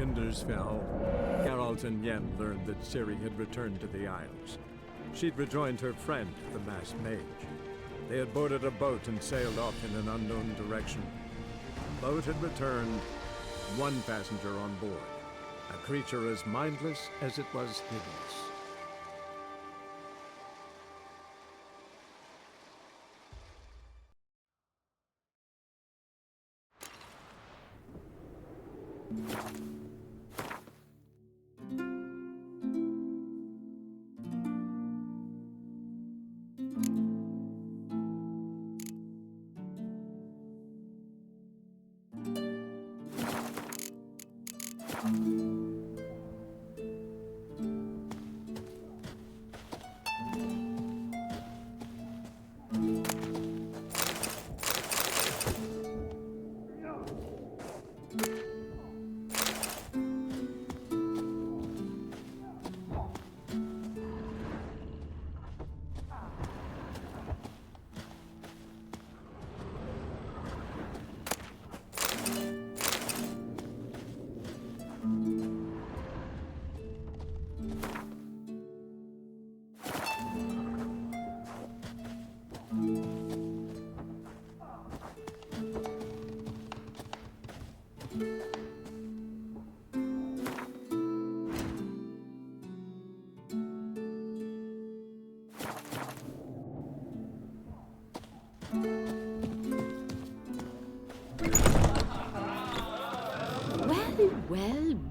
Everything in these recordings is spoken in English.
Hindersfell, Geralt and Yen learned that Ciri had returned to the Isles. She'd rejoined her friend, the masked mage. They had boarded a boat and sailed off in an unknown direction. The boat had returned, one passenger on board, a creature as mindless as it was hideous.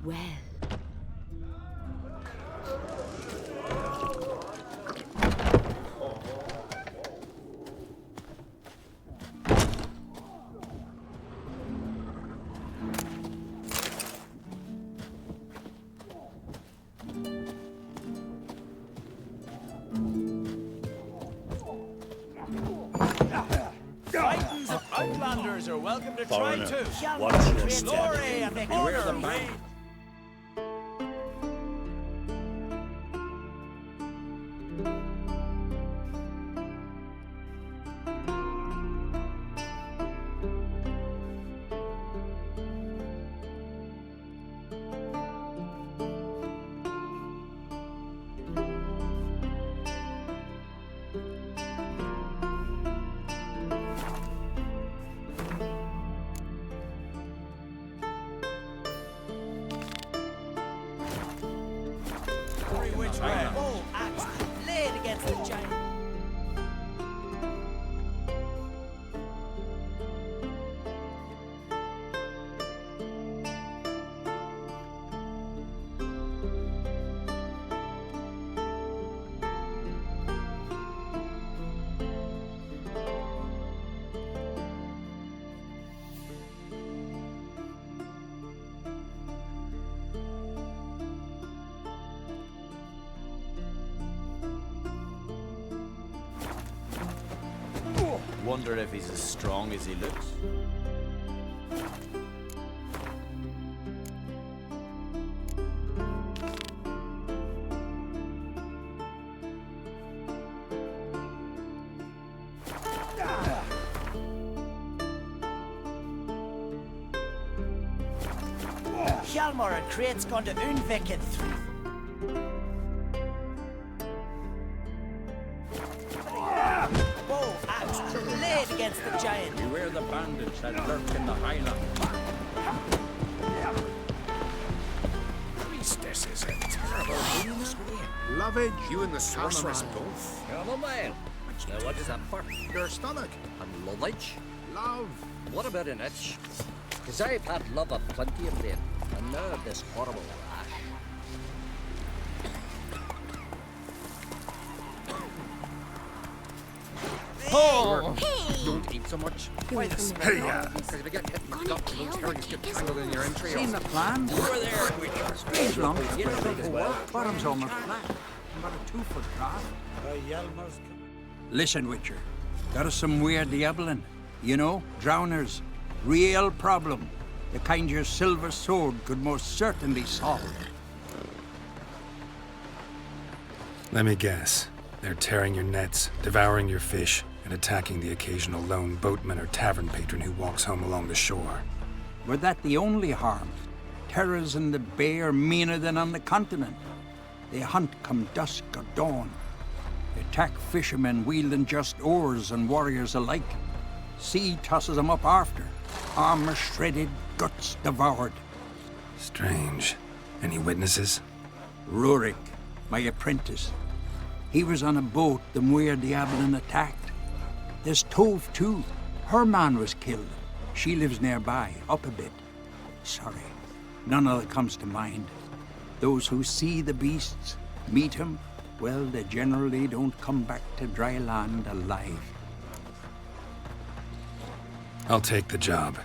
Well. Titans of Outlanders are welcome to try too. Watch your Glory and Beware the honor man. we. Which way? Oh, axe laid against the giant. Wonder if he's as strong as he looks. Hjalmar and Krait's gone to Unvik and bow axe laid against the giant. Beware the bandits that lurk in the highland. Priestess is a terrible beast. Lovage, you and the sorceress both. Come on, man. Now what is that for? Your stomach. And lovage? Love. What about an itch? Because I've had love of plenty of late, and now this horrible rash. Oh! Don't eat so much. Why the Hey, because if you get hit in the gut, those herrings get tangled in your entry. Seen the plan? Over there, Witcher. Strange lump, bottom's almost flat. About a 2-foot drop. Listen, Witcher. Got us some weird diabling. You know, drowners. Real problem. The kind your silver sword could most certainly solve. Let me guess. They're tearing your nets, devouring your fish, and attacking the occasional lone boatman or tavern patron who walks home along the shore. Were that the only harm? terrors in the bay are meaner than on the continent. They hunt come dusk or dawn. They attack fishermen wielding just oars and warriors alike. Sea tosses them up after. Armor shredded, guts devoured. Strange. Any witnesses? Rurik, my apprentice. He was on a boat the Muir Diablin attacked. There's Tove, too. Her man was killed. She lives nearby, up a bit. Sorry, none of that comes to mind. Those who see the beasts, meet him, well, they generally don't come back to dry land alive. I'll take the job.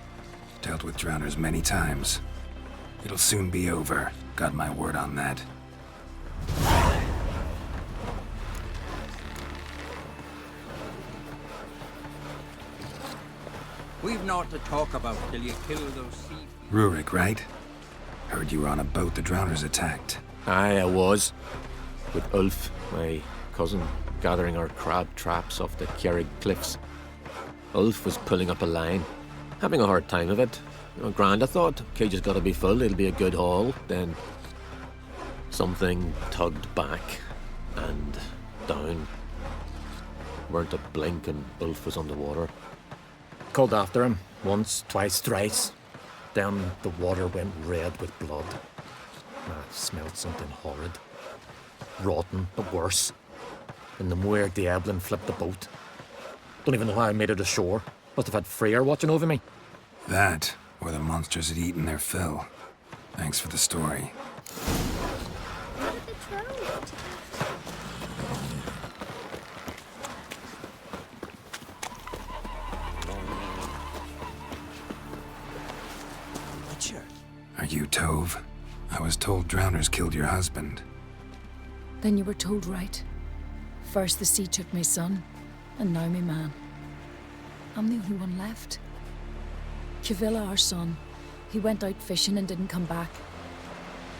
Dealt with drowners many times. It'll soon be over. Got my word on that. We've naught to talk about till you kill those sea... Rurik, right? Heard you were on a boat the drowners attacked. Aye, I was. With Ulf, my cousin, gathering our crab traps off the Kjerrig cliffs. Ulf was pulling up a line, having a hard time of it. Grand, I thought. Cage has got to be full, it'll be a good haul. Then something tugged back and down. Weren't a blink and Ulf was underwater. Called after him, once, twice, thrice. Then the water went red with blood. I smelled something horrid. Rotten, but worse. And the Muir Diablin flipped the boat. Don't even know how I made it ashore. Must have had Freyr watching over me. That, or the monsters had eaten their fill. Thanks for the story. Are you Tove? I was told drowners killed your husband. Then you were told right. First the sea took my son, and now my man. I'm the only one left. Kavilla, our son, he went out fishing and didn't come back.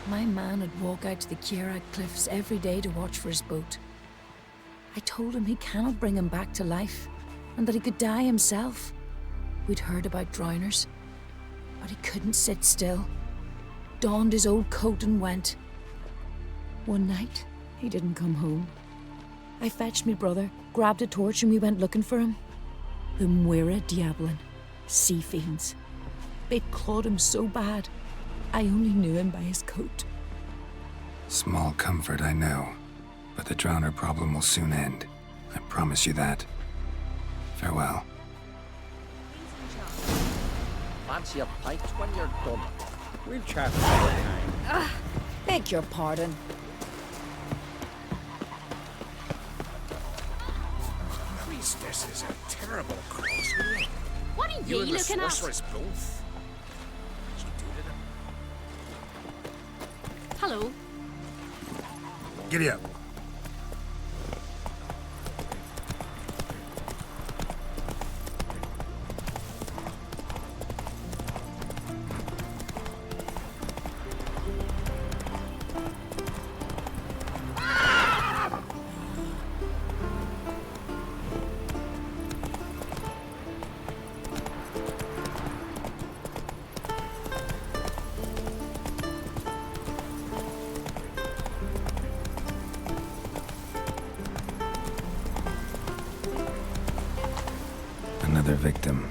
My man would walk out to the Kjerrig cliffs every day to watch for his boat. I told him he cannot bring him back to life, and that he could die himself. We'd heard about drowners, but he couldn't sit still. Donned his old coat and went. One night, he didn't come home. I fetched me brother, grabbed a torch, and we went looking for him. The Muir Diablin, sea fiends. They'd clawed him so bad, I only knew him by his coat. Small comfort, I know. But the drowner problem will soon end. I promise you that. Farewell. Fancy a pint when you're done. We'll chat another time. Beg your pardon. Priestess is a terrible crossway. What are You ye and the looking at? sorceress both. She do to them. Hello. Giddy up. Another victim.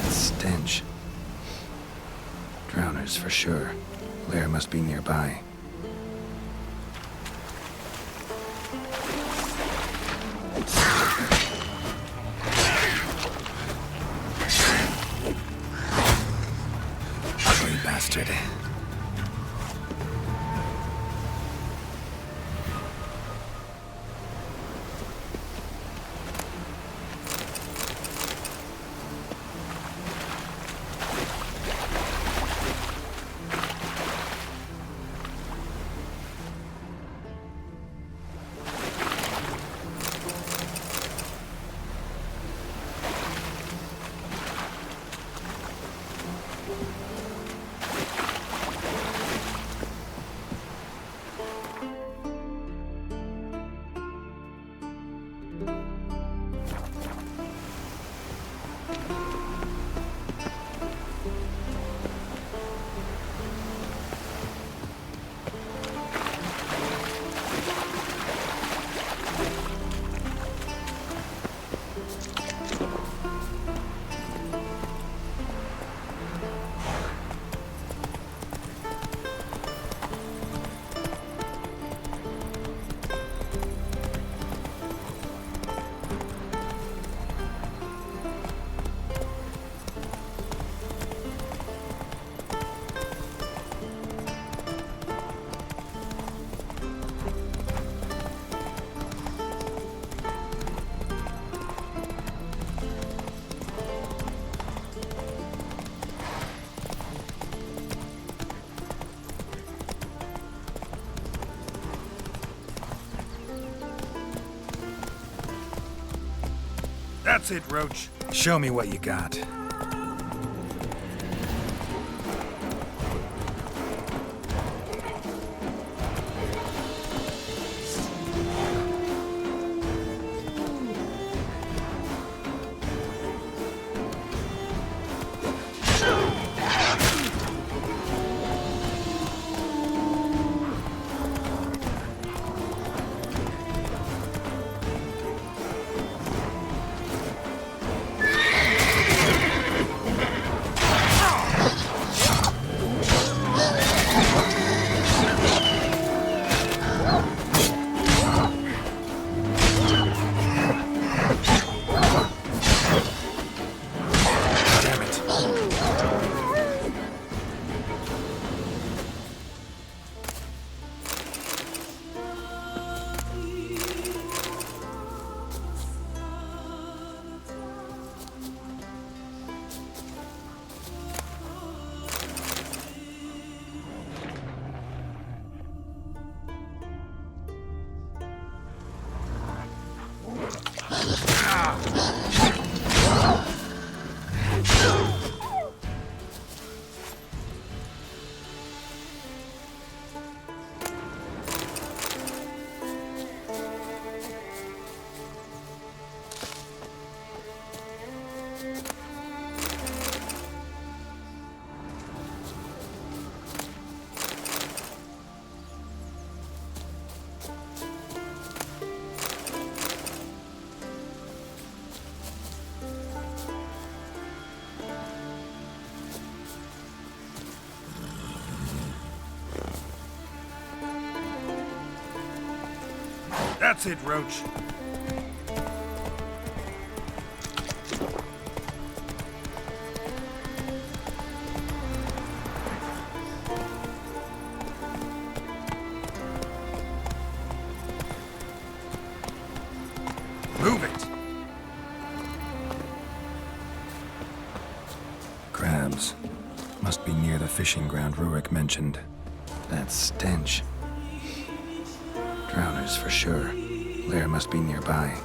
Stench. Drowners for sure. Lair must be nearby. Ugly bastard. That's it, Roach. Show me what you got. That's it, Roach. Move it! Crabs. Must be near the fishing ground Rurik mentioned. That stench. Drowners for sure. Lair must be nearby.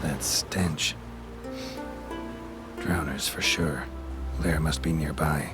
That stench. Drowners for sure. Lair must be nearby.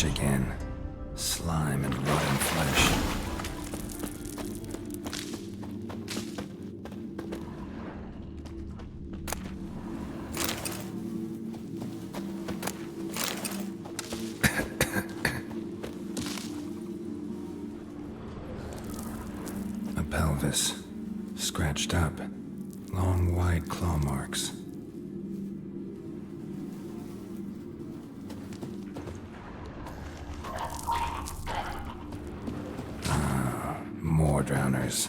Again. Slime and rotten flesh. A pelvis. Scratched up. Long, wide claw marks. More drowners.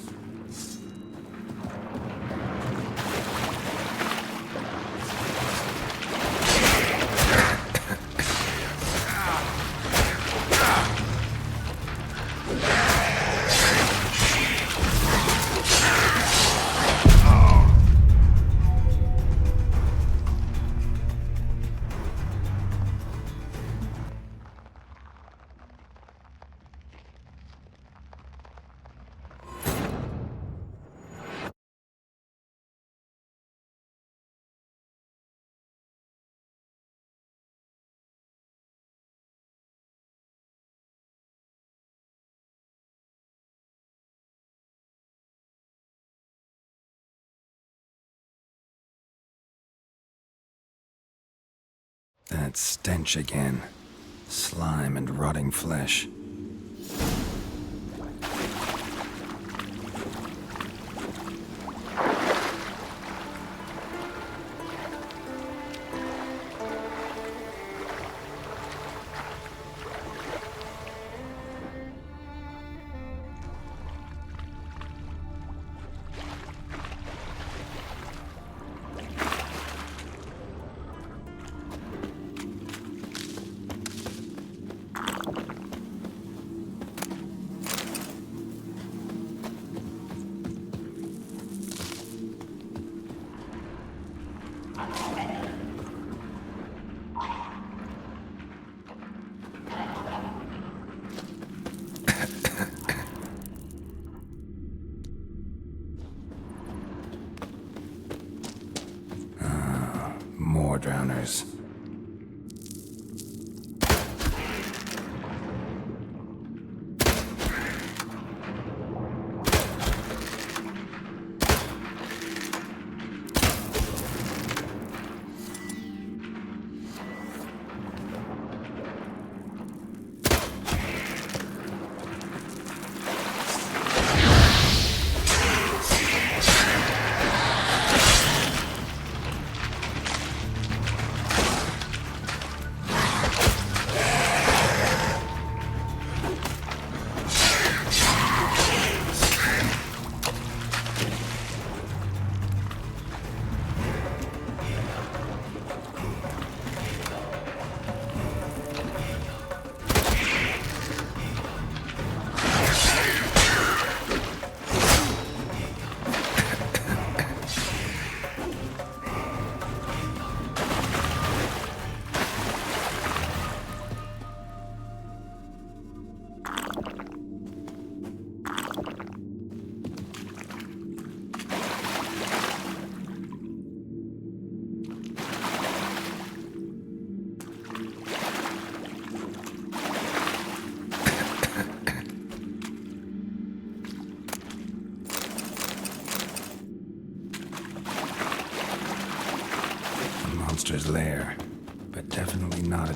That stench again. Slime and rotting flesh.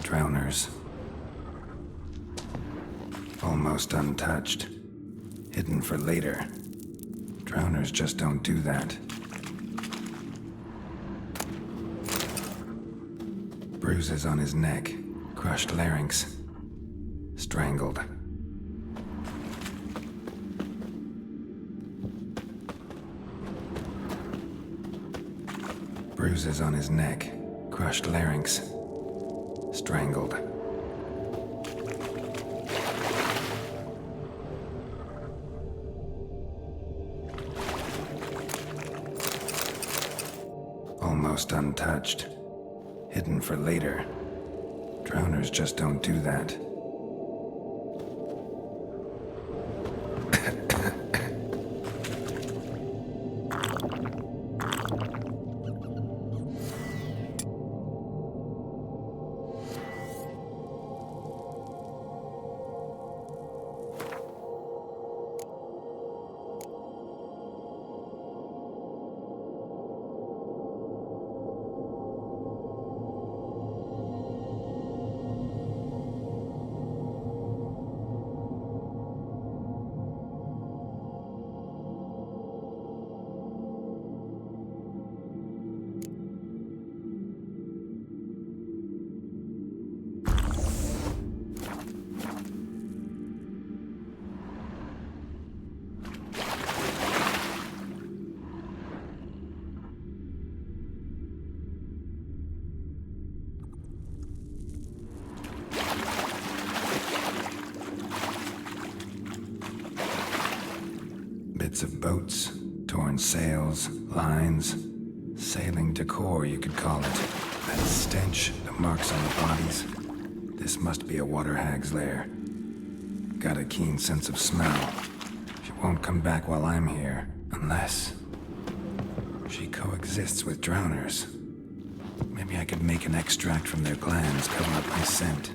Drowners. Almost untouched. Hidden for later. Drowners just don't do that. Bruises on his neck. Crushed larynx. Strangled. Bruises on his neck. Crushed larynx. Strangled. Almost untouched. Hidden for later. Drowners just don't do that. Bits of boats, torn sails, lines, sailing decor, you could call it. That stench, the marks on the bodies. This must be a water hag's lair. Got a keen sense of smell. She won't come back while I'm here, unless she coexists with drowners. Maybe I could make an extract from their glands cover up my scent.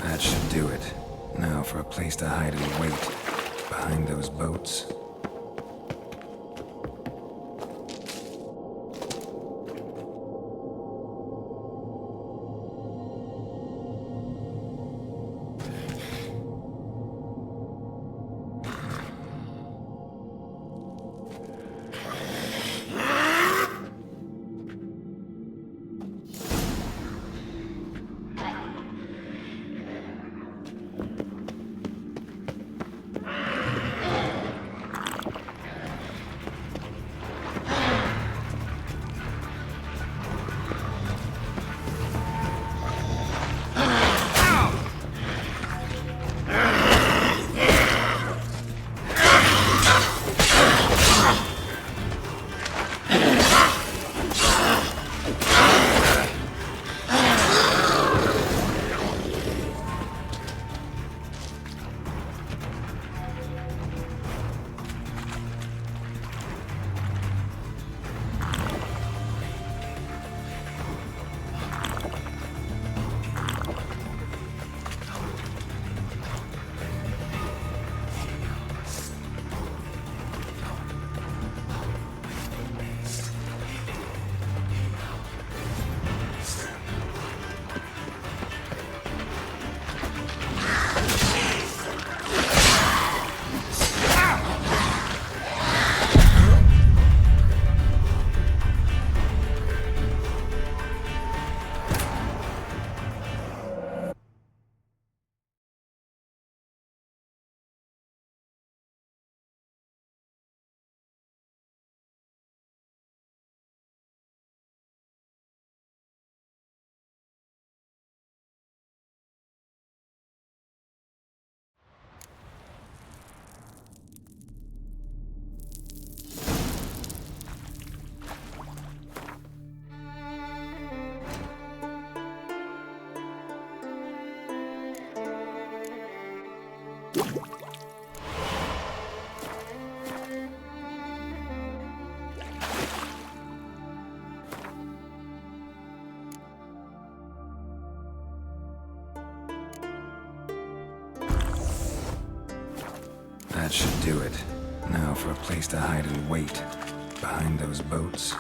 That should do it. Now for a place to hide and wait. Behind those boats. That should do it. Now for a place to hide and wait. Behind those boats.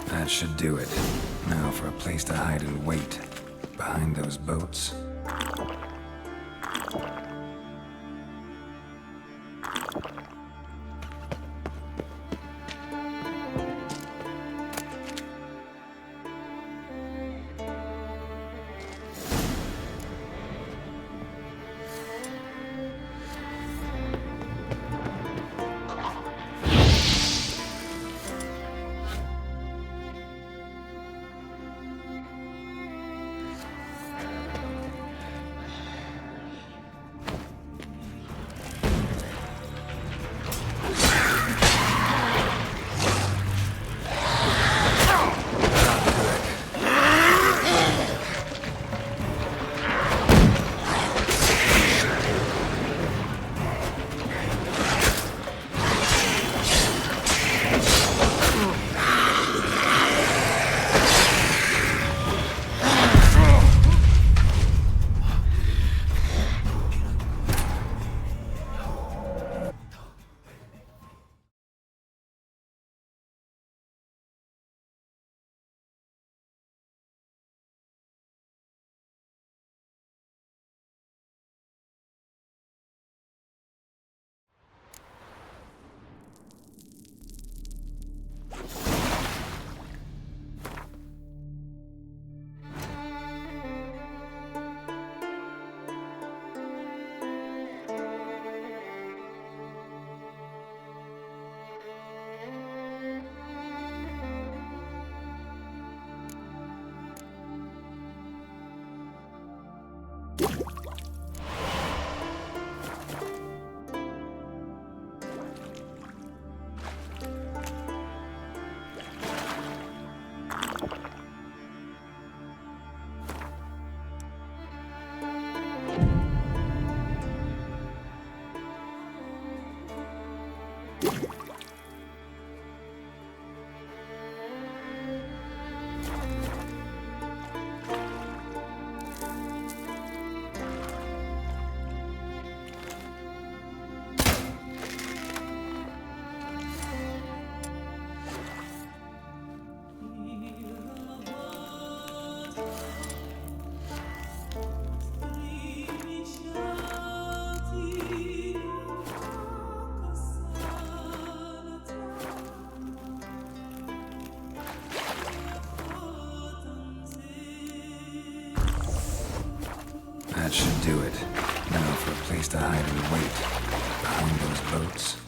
That should do it. Now for a place to hide and wait. Behind those boats. That should do it. Now for a place to hide and wait. Behind those boats.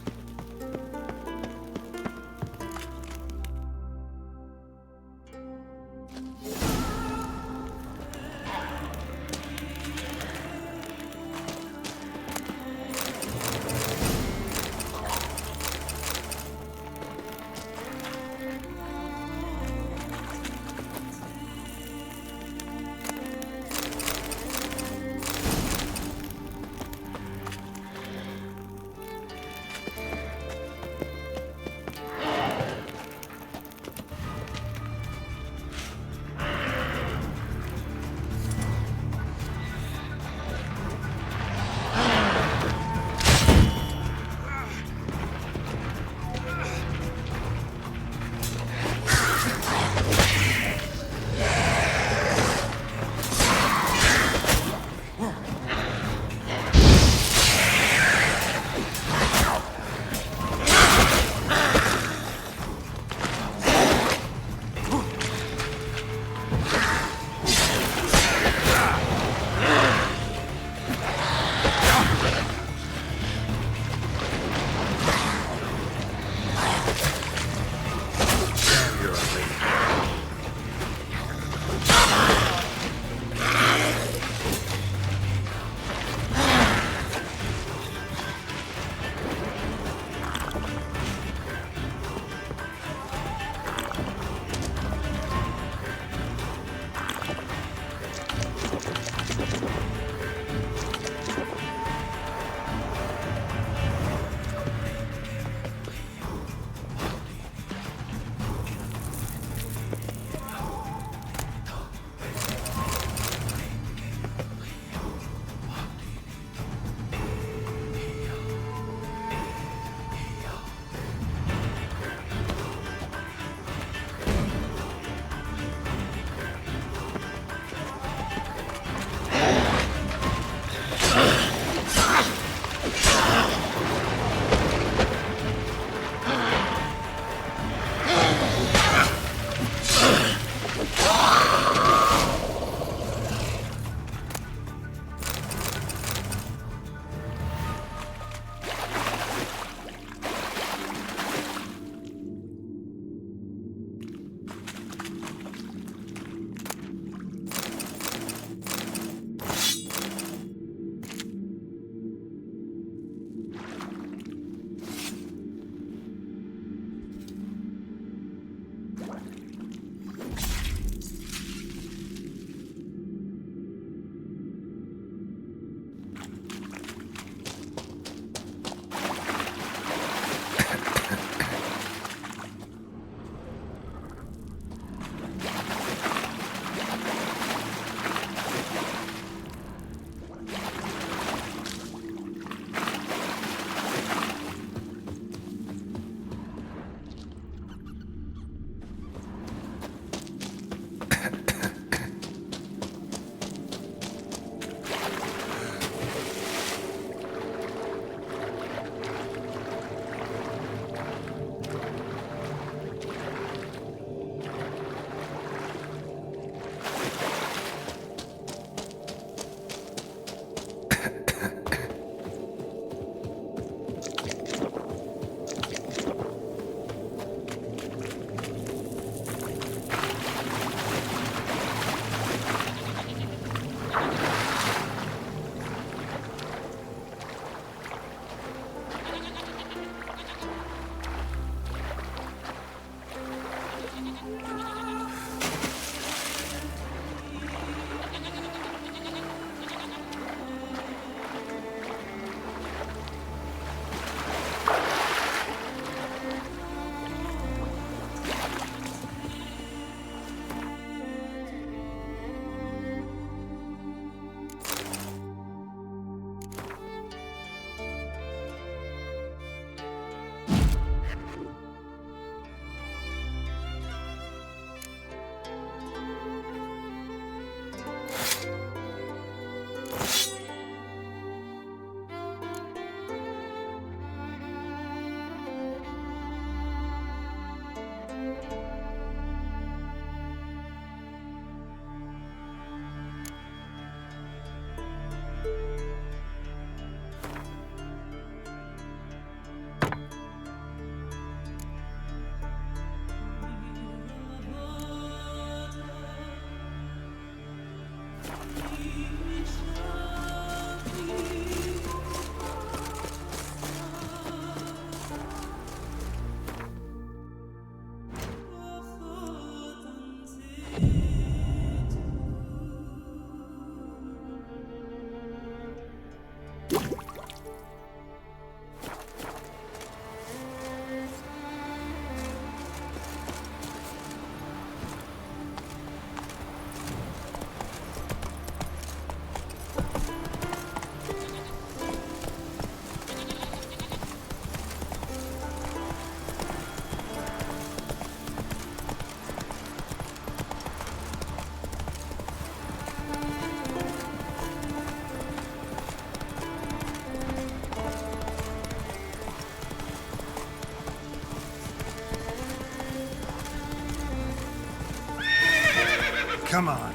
Come on.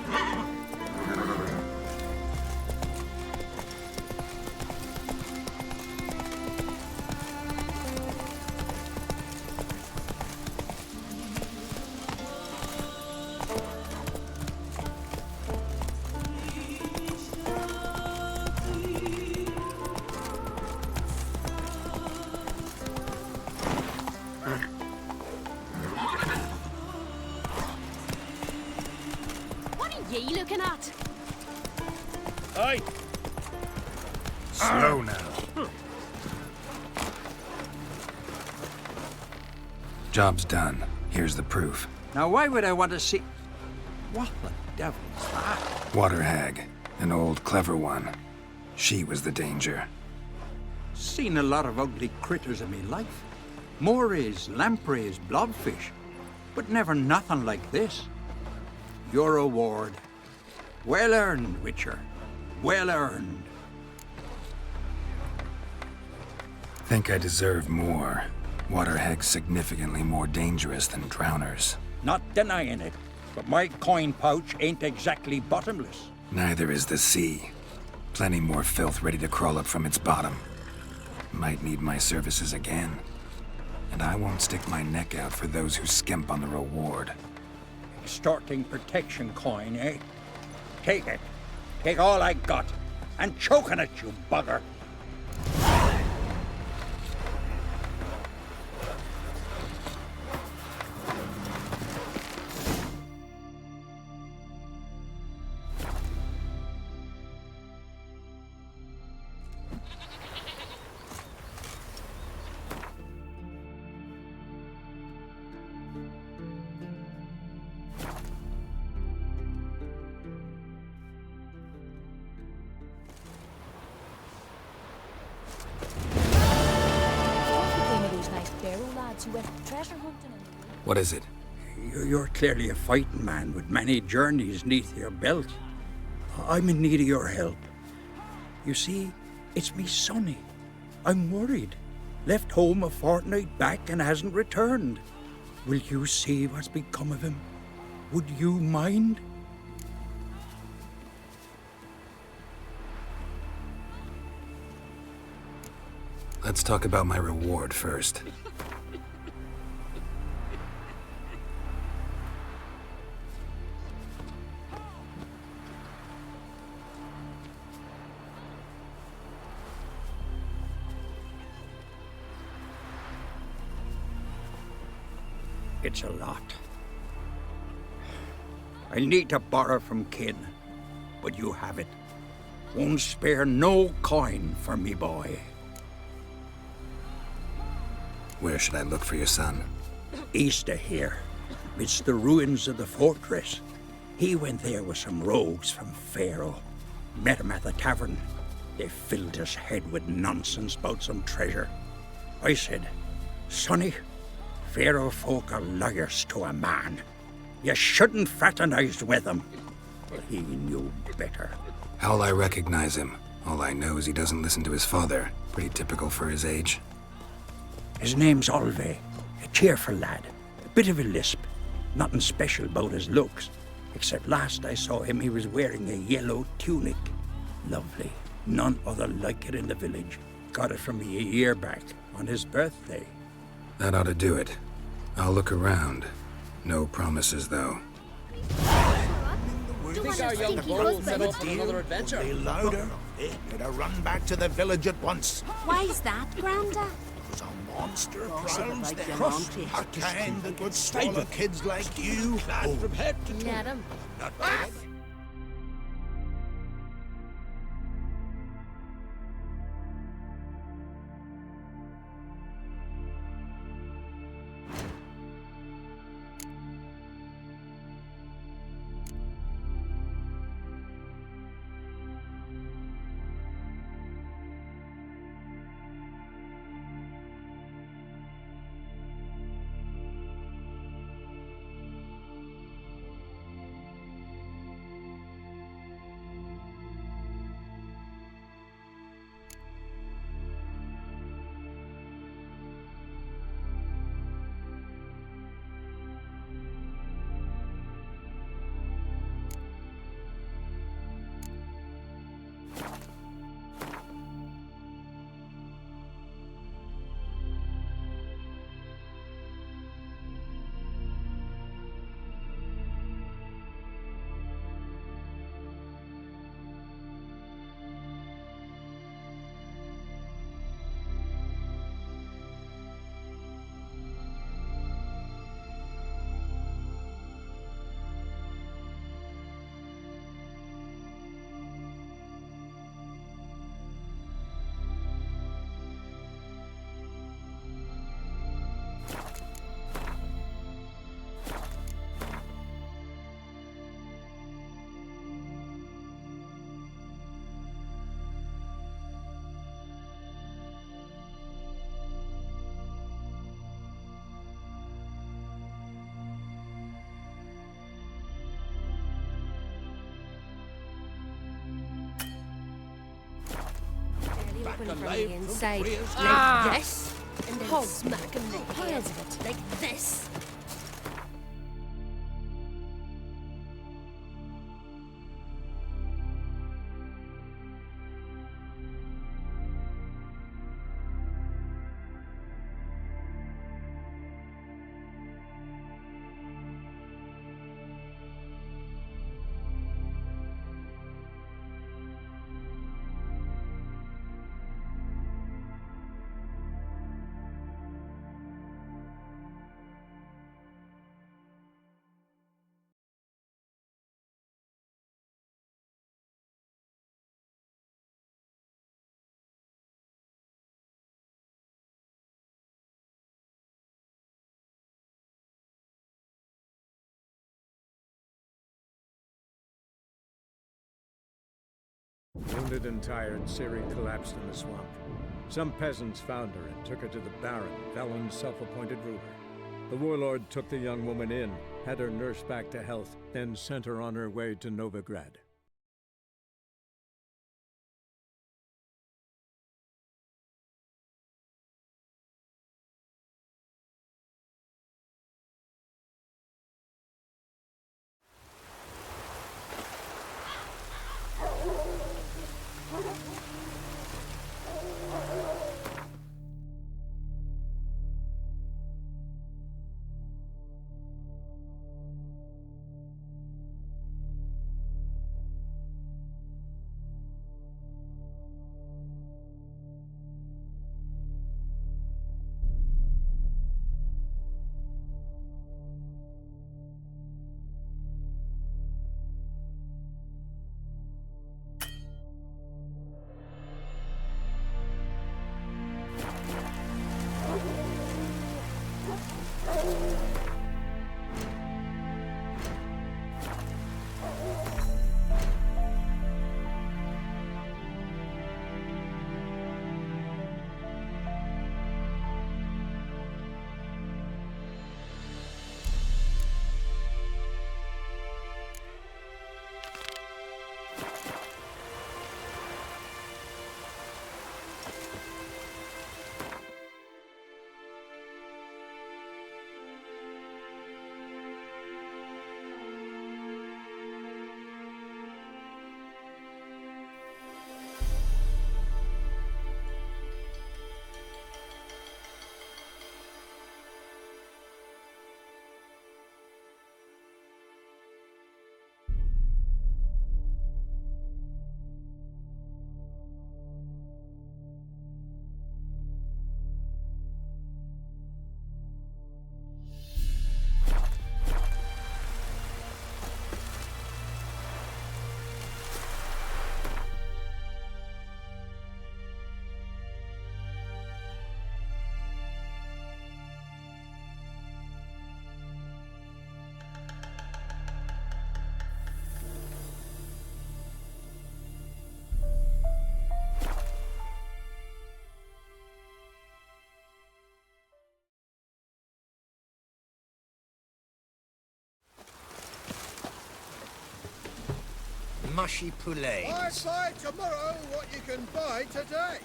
What are ye looking at? Aye. Slow now. Job's done. Here's the proof. Now, why would I want to see... What the devil's that? Water hag. An old, clever one. She was the danger. Seen a lot of ugly critters in me life. Morays, lampreys, blobfish. But never nothing like this. Your reward. Well earned, Witcher. Well earned. Think I deserve more. Water hag's significantly more dangerous than drowners. Not denying it, but my coin pouch ain't exactly bottomless. Neither is the sea. Plenty more filth ready to crawl up from its bottom. Might need my services again. And I won't stick my neck out for those who skimp on the reward. Extorting protection coin, eh? Take it. Take all I got. And choke on it, you bugger. Who went treasure hunting in the woods. What is it? You're clearly a fighting man with many journeys neath your belt. I'm in need of your help. You see, it's me Sonny. I'm worried. Left home a fortnight back and hasn't returned. Will you see what's become of him? Would you mind? Let's talk about my reward first. It's a lot. I need to borrow from kin, but you have it. Won't spare no coin for me boy. Where should I look for your son? East of here, midst the ruins of the fortress. He went there with some rogues from Pharaoh. Met him at the tavern. They filled his head with nonsense about some treasure. I said, Sonny, Pharaoh folk are liars to a man. You shouldn't fraternize with them. But he knew better. How'll I recognize him? All I know is he doesn't listen to his father. Pretty typical for his age. His name's Olve, a cheerful lad. A bit of a lisp. Nothing special about his looks. Except last I saw him, he was wearing a yellow tunic. Lovely. None other like it in the village. Got it from me a year back, on his birthday. That ought to do it. I'll look around. No promises, though. Think our young bull set off on another adventure? Be louder. Better run back to the village at once. Why's that, Granda? There's a monster prowls like there. them on to A kind that would swallow kids like you. From head to toe. Let him. Not bad. open from alive the from inside, Freya's like this, and then smack them the heads of it, like this. Wounded and tired, Ciri collapsed in the swamp. Some peasants found her and took her to the Baron, Velen's self-appointed ruler. The warlord took the young woman in, had her nursed back to health, then sent her on her way to Novigrad. Mushy poulet. I buy tomorrow what you can buy today.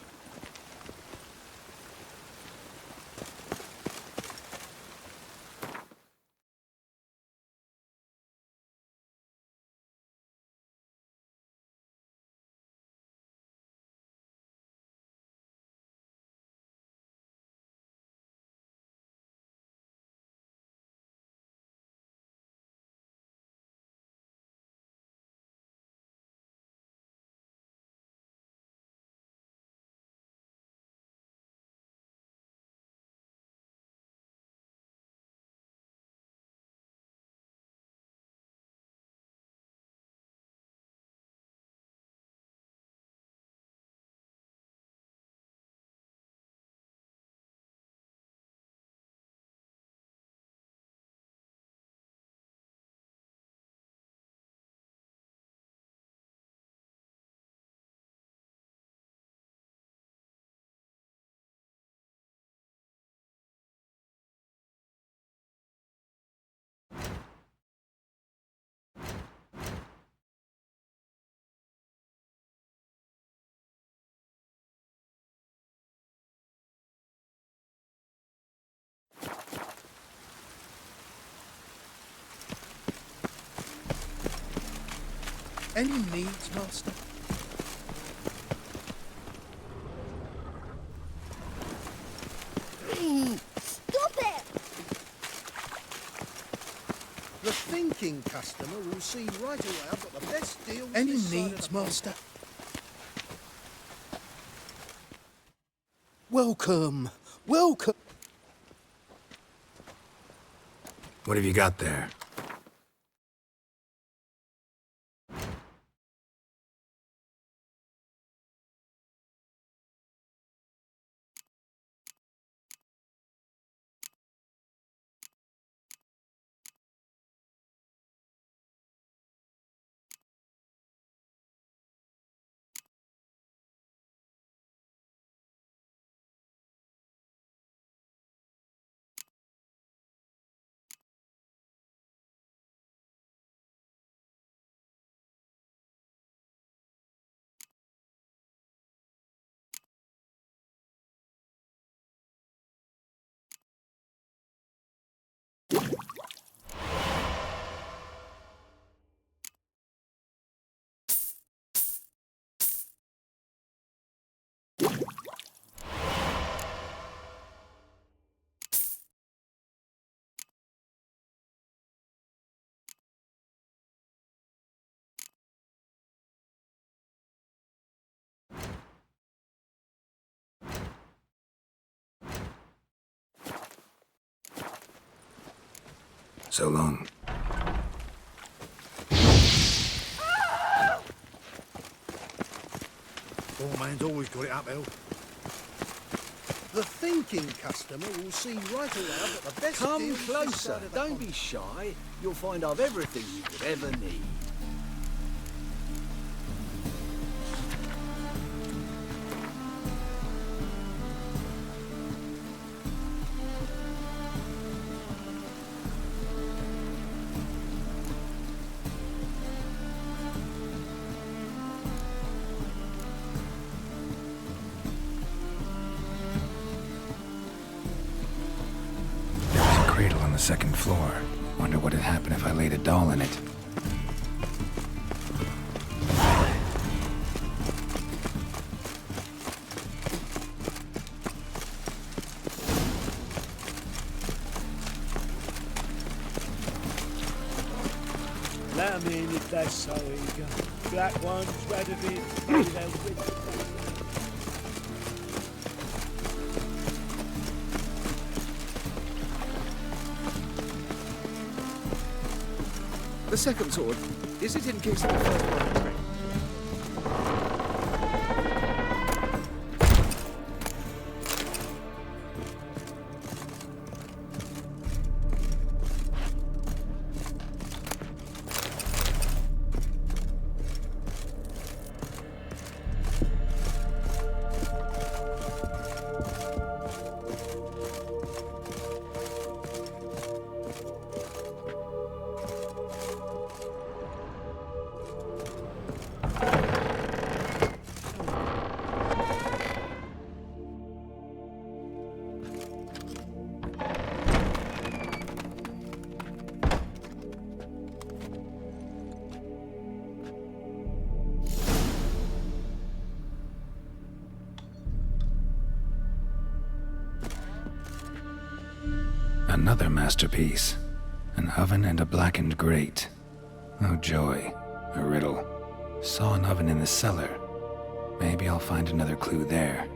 Any needs, master? Stop it! The thinking customer will see right away I've got the best deal. Any needs, master? Welcome, welcome. What have you got there? So long. Poor man's always got it uphill. The thinking customer will see right away I've got the best Come deals this closer. side of the Don't pond. be shy. You'll find I've everything you could ever need. There's a cradle on the second floor. Wonder what'd happen if I laid a doll in it. Let 'em in if they're so eager. Black ones, red of it, maybe they'll win the day. The second sword, is it in case of the first one? Another masterpiece. An oven and a blackened grate. Oh joy. A riddle. Saw an oven in the cellar. Maybe I'll find another clue there.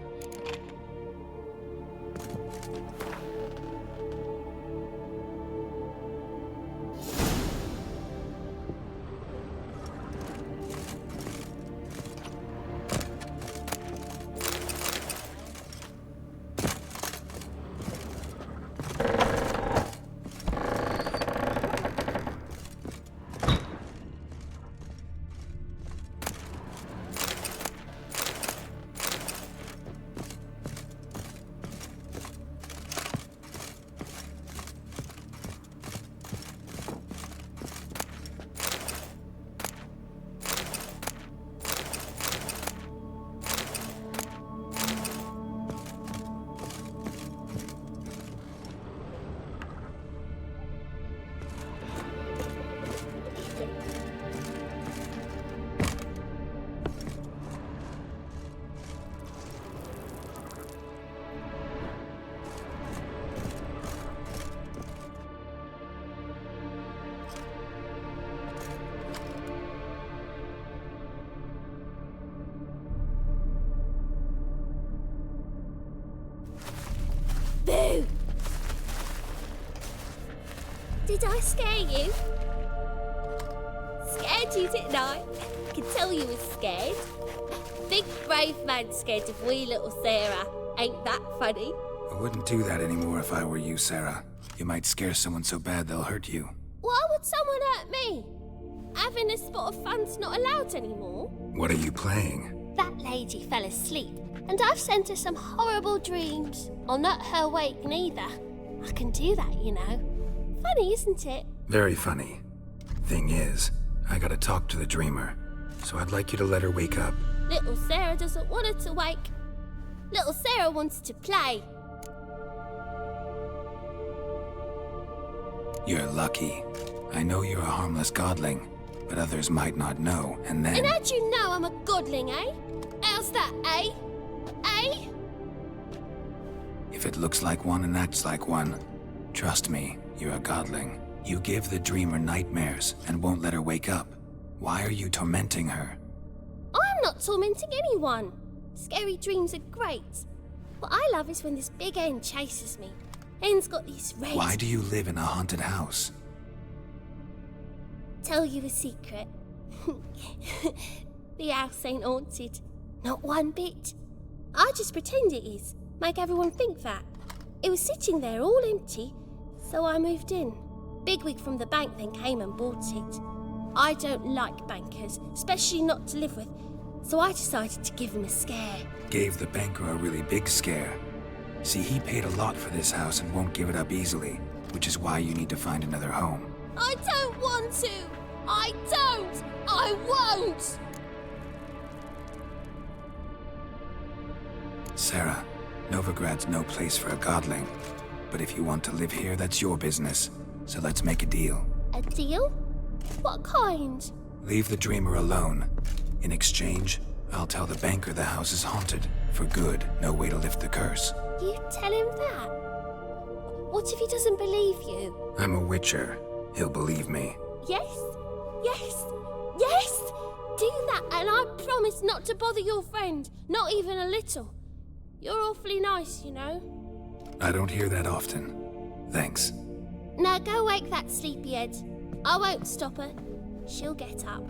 you! Did I scare you? Scared you, didn't I? I can tell you was scared. Big brave man scared of wee little Sarah. Ain't that funny? I wouldn't do that anymore if I were you, Sarah. You might scare someone so bad they'll hurt you. Why would someone hurt me? Having a spot of fun's not allowed anymore. What are you playing? That lady fell asleep, and I've sent her some horrible dreams. I'll not her wake neither. I can do that, you know. Funny, isn't it? Very funny. Thing is, I gotta talk to the dreamer, so I'd like you to let her wake up. Little Sarah doesn't want her to wake. Little Sarah wants to play. You're lucky. I know you're a harmless godling, but others might not know, and then... And how'd you know I'm a godling, eh? How's that, eh? Eh? If it looks like one and acts like one, trust me, you're a godling. You give the dreamer nightmares and won't let her wake up. Why are you tormenting her? I'm not tormenting anyone. Scary dreams are great. What I love is when this big hen chases me. Hen's got these red... Why do you live in a haunted house? Tell you a secret. The house ain't haunted. Not one bit. I just pretend it is. Make everyone think that. It was sitting there all empty, so I moved in. Bigwig from the bank then came and bought it. I don't like bankers, especially not to live with, so I decided to give him a scare. Gave the banker a really big scare. See, he paid a lot for this house and won't give it up easily, which is why you need to find another home. I don't want to! I don't! I won't! Sarah, Novigrad's no place for a godling. But if you want to live here, that's your business. So let's make a deal. A deal? What kind? Leave the dreamer alone. In exchange, I'll tell the banker the house is haunted. For good, no way to lift the curse. You tell him that? What if he doesn't believe you? I'm a witcher. He'll believe me. Yes? Yes? Yes! Do that, and I promise not to bother your friend. Not even a little. You're awfully nice, you know. I don't hear that often. Thanks. Now go wake that sleepyhead. I won't stop her. She'll get up.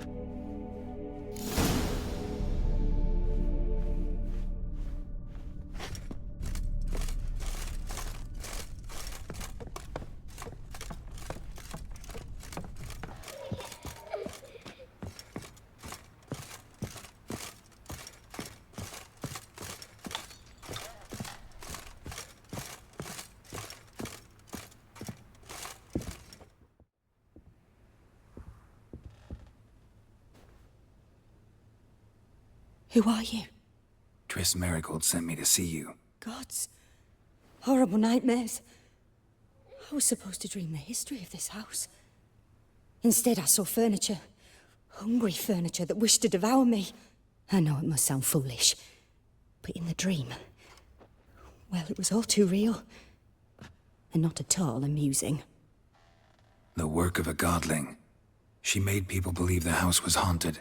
Who are you? Triss Marigold sent me to see you. Gods. Horrible nightmares. I was supposed to dream the history of this house. Instead, I saw furniture. Hungry furniture that wished to devour me. I know it must sound foolish, but in the dream, well, it was all too real. And not at all amusing. The work of a godling. She made people believe the house was haunted.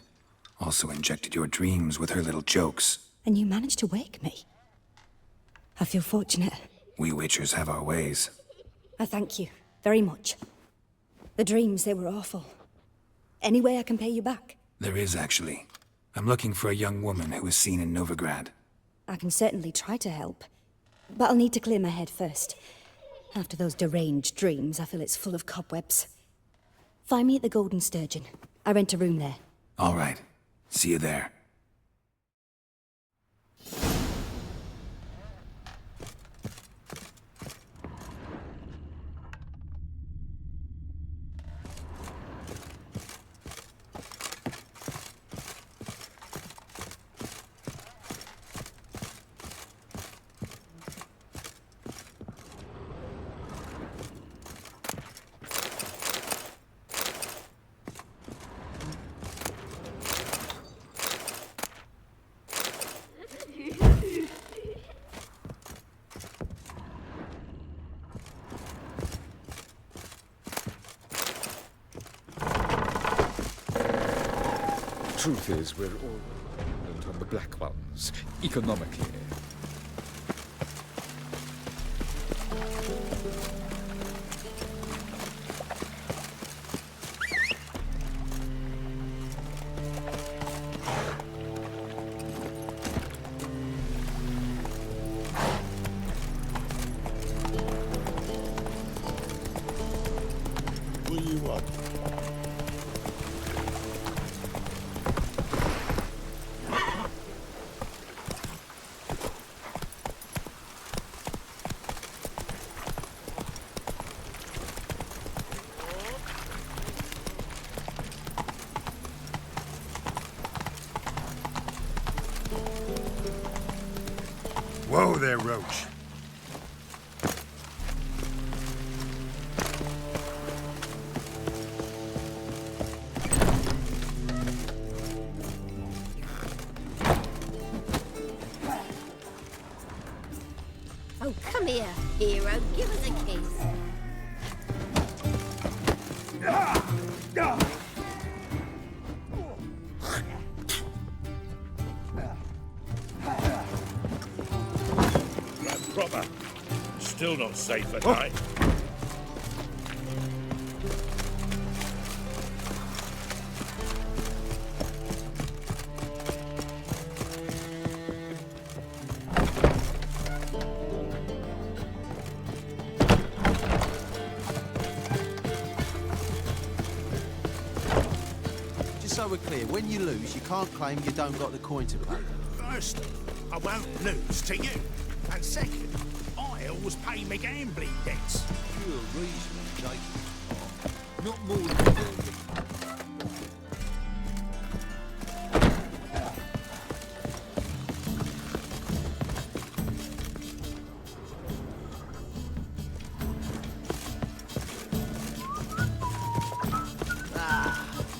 Also injected your dreams with her little jokes. And you managed to wake me. I feel fortunate. We witchers have our ways. I thank you very much. The dreams, they were awful. Any way I can pay you back? There is, actually. I'm looking for a young woman who was seen in Novigrad. I can certainly try to help. But I'll need to clear my head first. After those deranged dreams, I feel it's full of cobwebs. Find me at the Golden Sturgeon. I rent a room there. All right. See you there. Truth is, we're all reliant on the Black Ones, economically. What do you want? Whoa there, Roach. Oh, come here, hero. Give us a kiss. That's proper. Still not safe at night. Just so we're clear, when you lose, you can't claim you don't got the coin to pay. Firstly, I won't lose to you. And second, I always pay my gambling debts. Pure reason, Jake. Not more than you.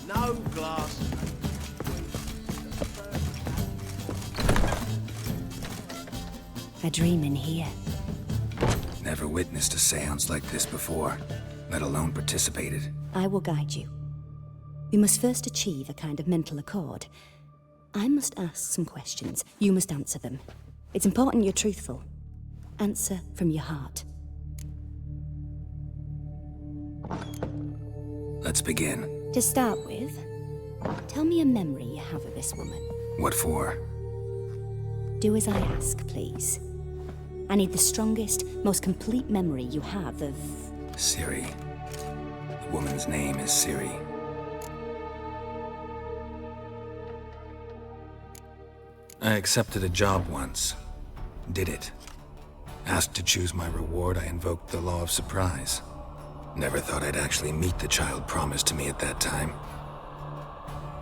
No glass. A dream in here. Never witnessed a seance like this before, let alone participated. I will guide you. We must first achieve a kind of mental accord. I must ask some questions. You must answer them. It's important you're truthful. Answer from your heart. Let's begin. To start with, tell me a memory you have of this woman. What for? Do as I ask, please. I need the strongest, most complete memory you have of... Ciri. The woman's name is Ciri. I accepted a job once. Did it. Asked to choose my reward, I invoked the law of surprise. Never thought I'd actually meet the child promised to me at that time.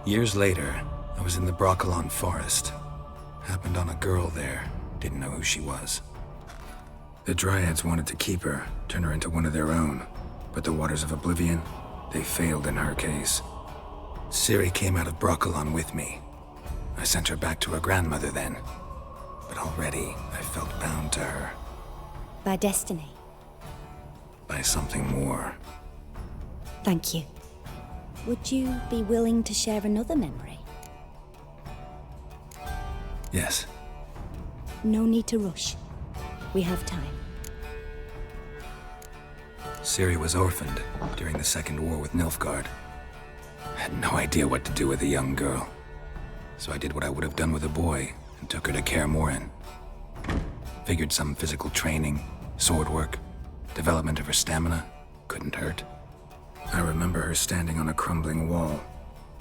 Years later, I was in the Broccolon forest. Happened on a girl there. Didn't know who she was. The Dryads wanted to keep her, turn her into one of their own. But the Waters of Oblivion, they failed in her case. Ciri came out of Broccolon with me. I sent her back to her grandmother then. But already, I felt bound to her. By destiny. By something more. Thank you. Would you be willing to share another memory? Yes. No need to rush. We have time. Ciri was orphaned during the Second War with Nilfgaard. I had no idea what to do with a young girl. So I did what I would have done with a boy and took her to Kaer Morhen. Figured some physical training, sword work, development of her stamina couldn't hurt. I remember her standing on a crumbling wall.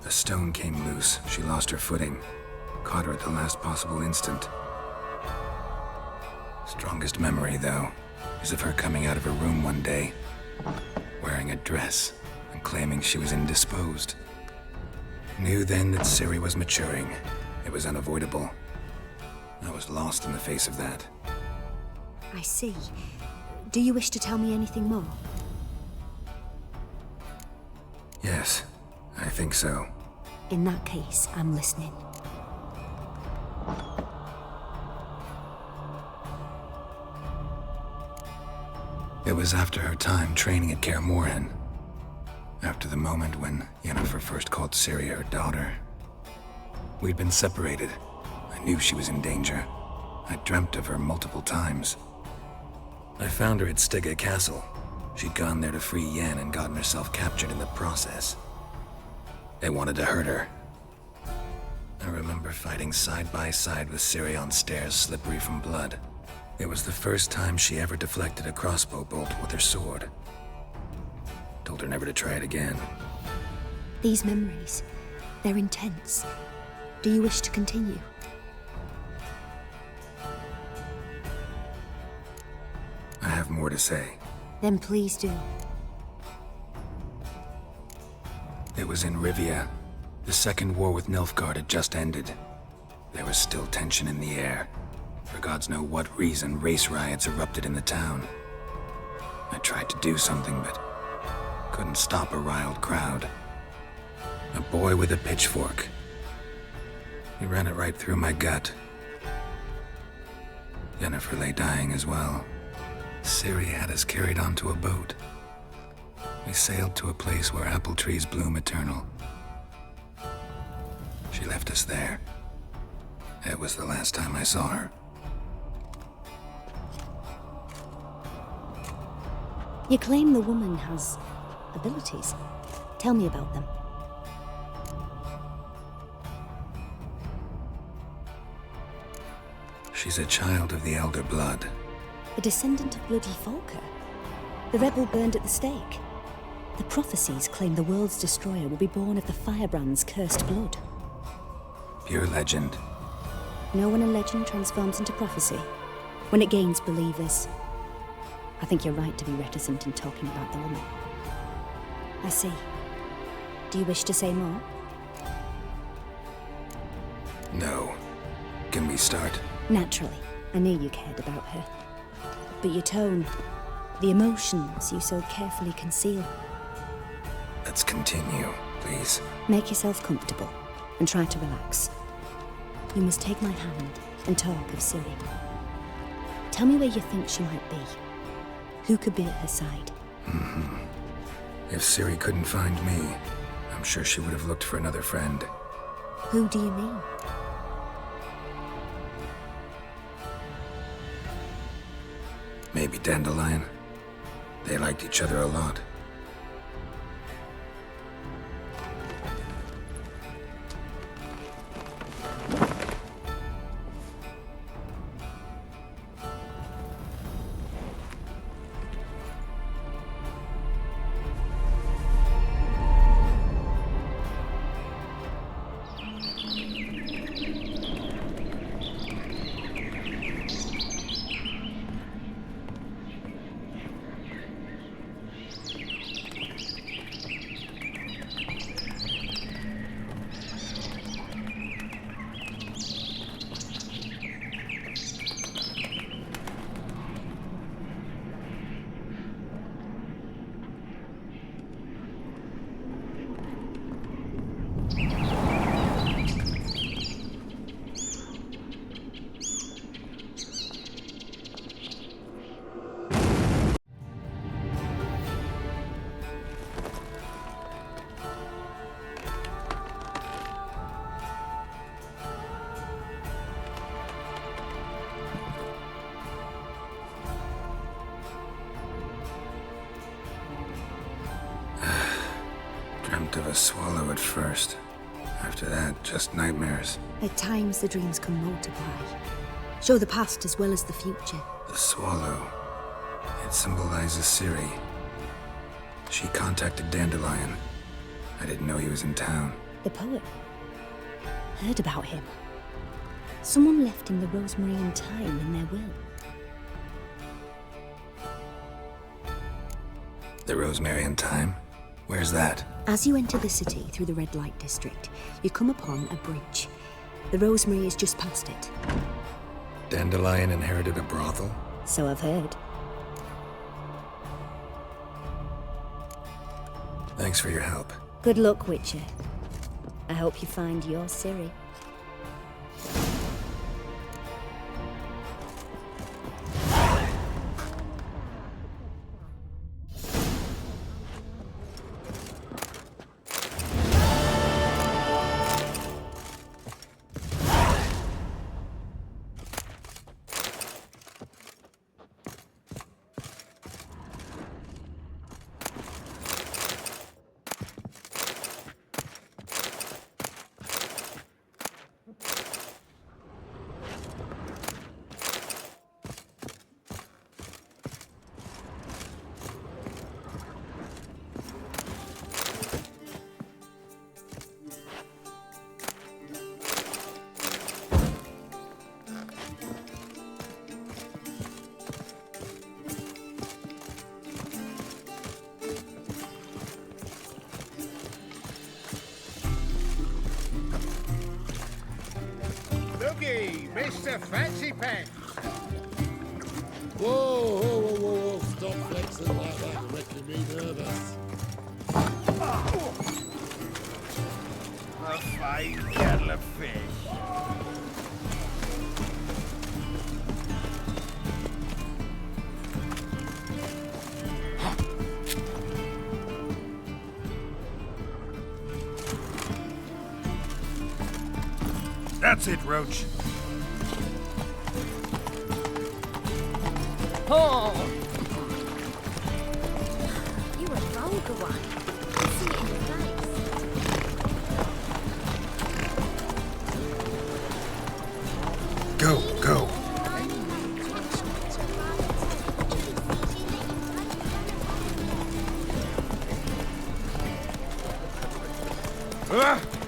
A stone came loose. She lost her footing. Caught her at the last possible instant. Strongest memory, though, is of her coming out of her room one day, wearing a dress and claiming she was indisposed. Knew then that Ciri was maturing. It was unavoidable. I was lost in the face of that. I see. Do you wish to tell me anything more? Yes, I think so. In that case, I'm listening. It was after her time training at Kaer Morhen. After the moment when Yennefer first called Ciri her daughter. We'd been separated. I knew she was in danger. I dreamt of her multiple times. I found her at Stigga Castle. She'd gone there to free Yen and gotten herself captured in the process. They wanted to hurt her. I remember fighting side by side with Ciri on stairs slippery from blood. It was the first time she ever deflected a crossbow bolt with her sword. Told her never to try it again. These memories, they're intense. Do you wish to continue? I have more to say. Then please do. It was in Rivia. The second war with Nilfgaard had just ended. There was still tension in the air. For gods know what reason, race riots erupted in the town. I tried to do something, but couldn't stop a riled crowd. A boy with a pitchfork. He ran it right through my gut. Yennefer lay dying as well. Ciri had us carried onto a boat. We sailed to a place where apple trees bloom eternal. She left us there. It was the last time I saw her. You claim the woman has abilities. Tell me about them. She's a child of the Elder Blood. A descendant of bloody Volker. The rebel burned at the stake. The prophecies claim the world's destroyer will be born of the firebrand's cursed blood. Pure legend. Know when a legend transforms into prophecy? When it gains believers. I think you're right to be reticent in talking about the woman. I see. Do you wish to say more? No. Can we start? Naturally. I knew you cared about her. But your tone, the emotions you so carefully conceal. Let's continue, please. Make yourself comfortable and try to relax. You must take my hand and talk of Ciri. Tell me where you think she might be. Who could be at her side? If Ciri couldn't find me, I'm sure she would have looked for another friend. Who do you mean? Maybe Dandelion. They liked each other a lot. Dreamt of a swallow at first. After that, just nightmares. At times the dreams can multiply. Show the past as well as the future. The swallow. It symbolizes Ciri. She contacted Dandelion. I didn't know he was in town. The poet. Heard about him. Someone left him the rosemary and thyme in their will. The rosemary and thyme? Where's that? As you enter the city through the red light district, you come upon a bridge. The rosemary is just past it. Dandelion inherited a brothel? So I've heard. Thanks for your help. Good luck, Witcher. I hope you find your Ciri. Mr. Fancy Pants! Whoa, whoa, whoa, whoa, whoa. Stop flexing like that. You're making me nervous. A fine kettle of fish. That's it, Roach. Oh! You a vulgar one. I see it in your face. Go, go.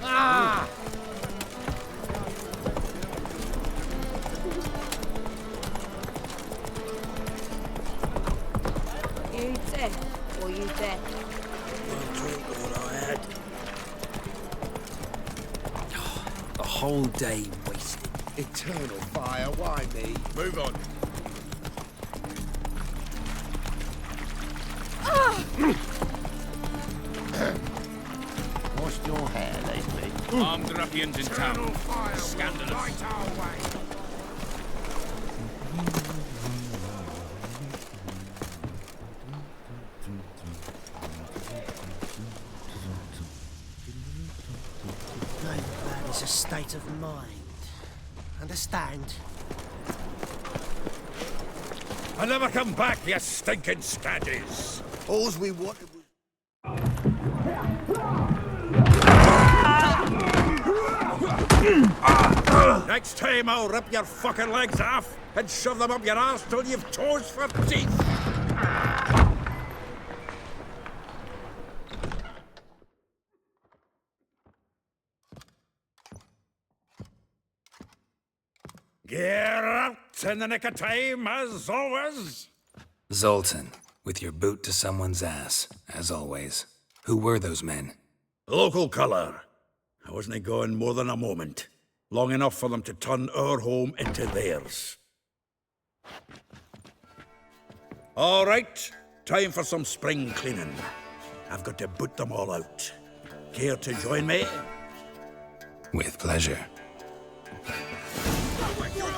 Ah! You dead, or you dead? One drink all I had. A whole day wasted. Eternal fire, why me? Move on. Washed your hair lately? Armed ruffians in town. Scandalous. Right our way. That is a state of mind. Understand? I'll never come back, you stinking scaddies. All's we wanted was... Next time I'll rip your fucking legs off and shove them up your arse till you've toes for teeth. Get out in the nick of time, as always. Zoltan, with your boot to someone's ass, as always. Who were those men? Local colour. I wasn't gone more than a moment. Long enough for them to turn our home into theirs. All right, time for some spring cleaning. I've got to boot them all out. Care to join me? With pleasure.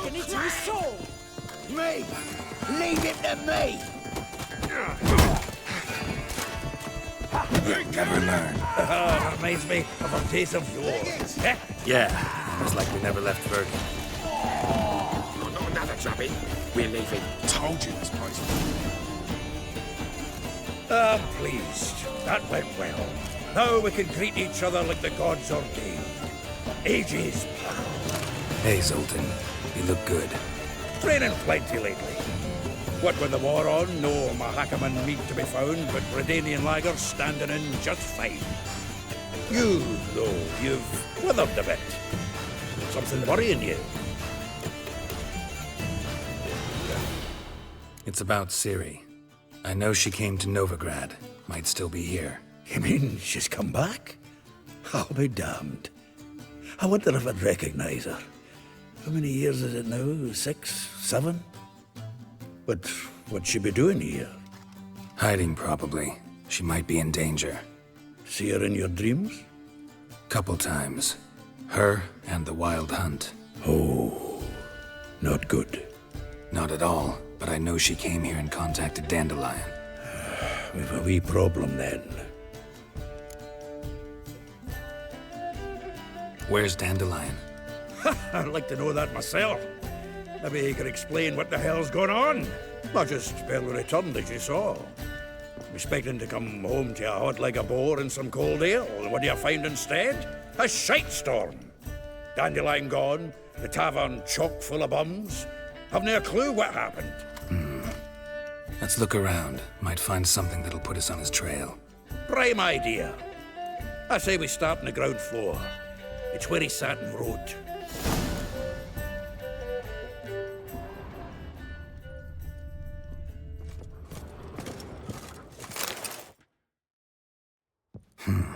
Get into his soul! Me! Leave it to me! You'll never learn. That reminds me of a days of yore. Yeah, it's like we never left Virgin. Oh, not another jobbing. We're leaving. Told you this place. I'm pleased. That went well. Now we can greet each other like the gods ordained. Ages, pal. Hey, Zoltan. You look good. Training plenty lately. What with the war on, no Mahakaman meat to be found, but Redanian lagers standing in just fine. You, though, you've withered a bit. Something worrying you? It's about Ciri. I know she came to Novigrad. Might still be here. You mean she's come back? I'll be damned. I wonder if I'd recognize her. How many years is it now? 6, 7? But what'd she be doing here? Hiding, probably. She might be in danger. See her in your dreams? Couple times. Her and the Wild Hunt. Oh, not good. Not at all, but I know she came here and contacted Dandelion. We've a wee problem then. Where's Dandelion? I'd like to know that myself. Maybe he could explain what the hell's going on. Not just barely returned, as you saw. Expecting to come home to a hot leg of boar and some cold ale, and what do you find instead? A shite storm. Dandelion gone, the tavern chock full of bums. Haven't a clue what happened. Let's look around. Might find something that'll put us on his trail. Prime idea. I say we start on the ground floor. It's where he sat and wrote. Hmm.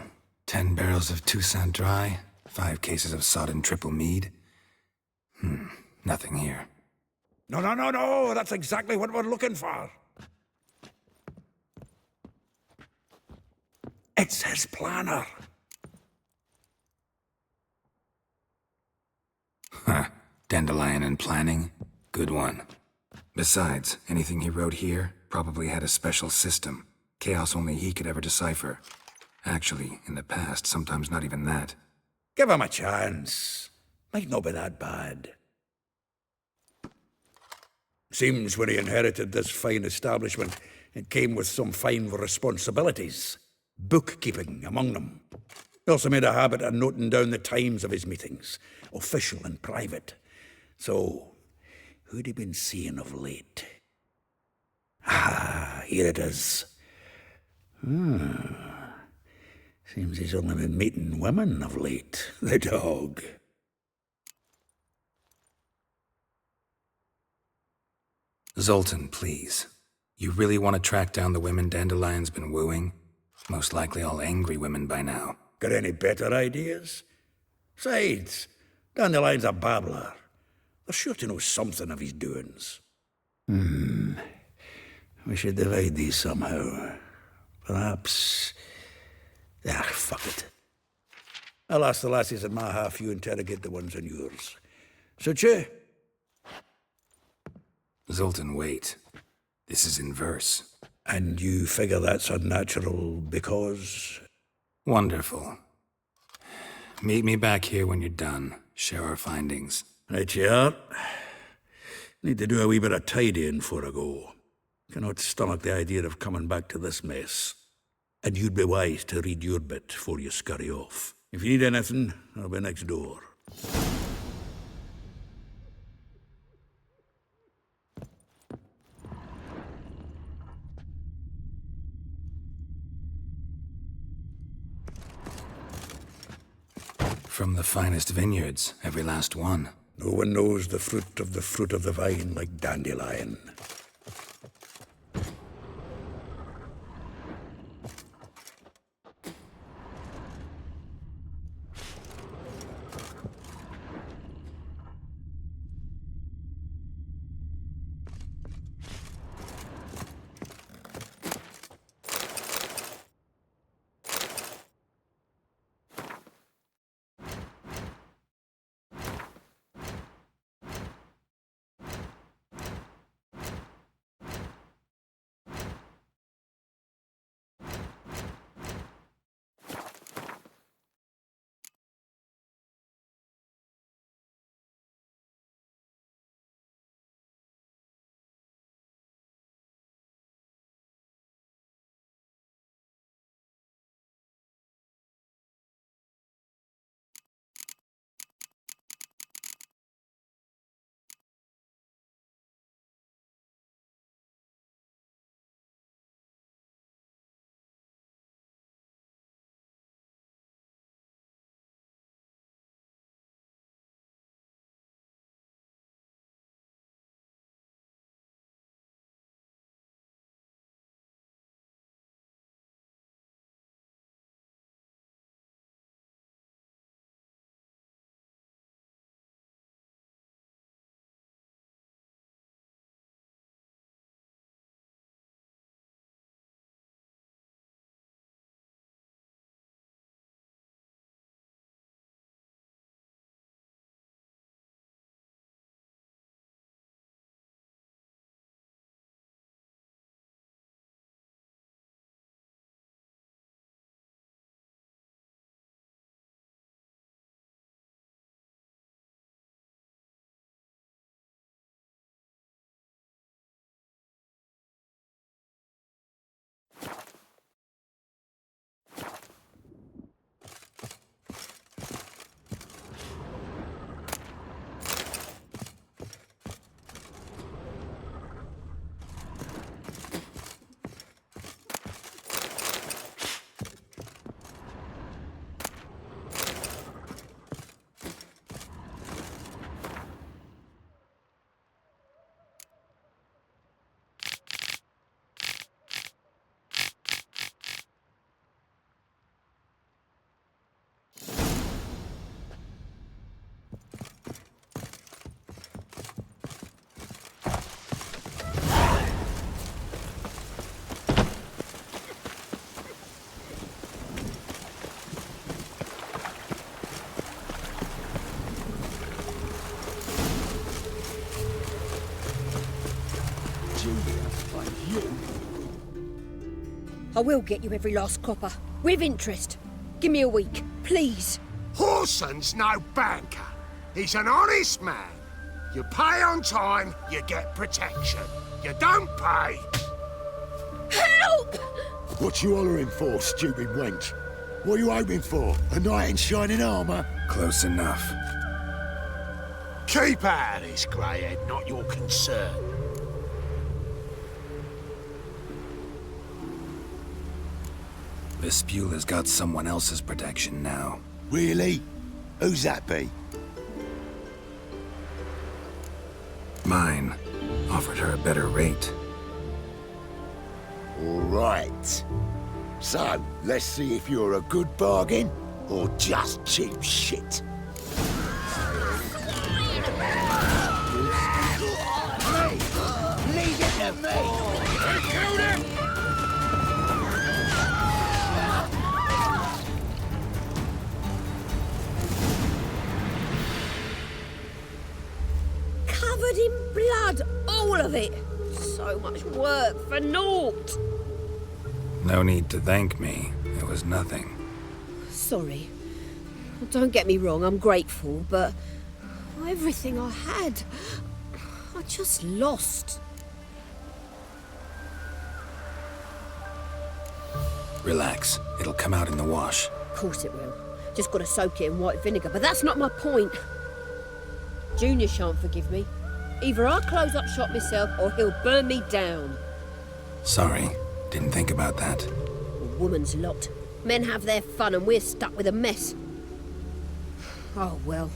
10 barrels of Toussaint Dry, 5 cases of sodden triple mead. Nothing here. No, no, no, no! That's exactly what we're looking for. It's his planner. Huh. Dandelion and planning? Good one. Besides, anything he wrote here probably had a special system. Chaos only he could ever decipher. Actually, in the past, sometimes not even that. Give him a chance. Might not be that bad. Seems when he inherited this fine establishment, it came with some fine responsibilities. Bookkeeping among them. He also made a habit of noting down the times of his meetings, official and private. So, who'd he been seeing of late? Ah, here it is. Seems he's only been meeting women of late, the dog. Zoltan, please. You really want to track down the women Dandelion's been wooing? Most likely all angry women by now. Got any better ideas? Besides, Dandelion's a babbler. They're sure to know something of his doings. We should divide these somehow. Perhaps... fuck it. I'll ask the lassies in my half, you interrogate the ones in yours. Suit you? Zoltan, wait. This is in verse. And you figure that's unnatural because... Wonderful. Meet me back here when you're done. Share our findings. Right you are. Need to do a wee bit of tidying before I go. Cannot stomach the idea of coming back to this mess. And you'd be wise to read your bit before you scurry off. If you need anything, I'll be next door. From the finest vineyards, every last one. No one knows the fruit of the vine like Dandelion. I will get you every last copper. With interest. Give me a week, please. Horson's no banker. He's an honest man. You pay on time, you get protection. You don't pay... Help! What you hollering for, stupid wench? What are you hoping for? A knight in shining armour? Close enough. Keep out of this, greyhead, not your concern. Vespula's got someone else's protection now. Really? Who's that be? Mine. Offered her a better rate. All right. So, let's see if you're a good bargain or just cheap shit. Leave it to me! They killed him! Covered in blood, all of it. So much work for naught. No need to thank me. It was nothing. Sorry. Don't get me wrong, I'm grateful, but everything I had, I just lost. Relax. It'll come out in the wash. Of course it will. Just gotta soak it in white vinegar, but that's not my point. Junior shan't forgive me. Either I'll close up shop myself or he'll burn me down. Sorry. Didn't think about that. A woman's lot. Men have their fun and we're stuck with a mess. Oh well,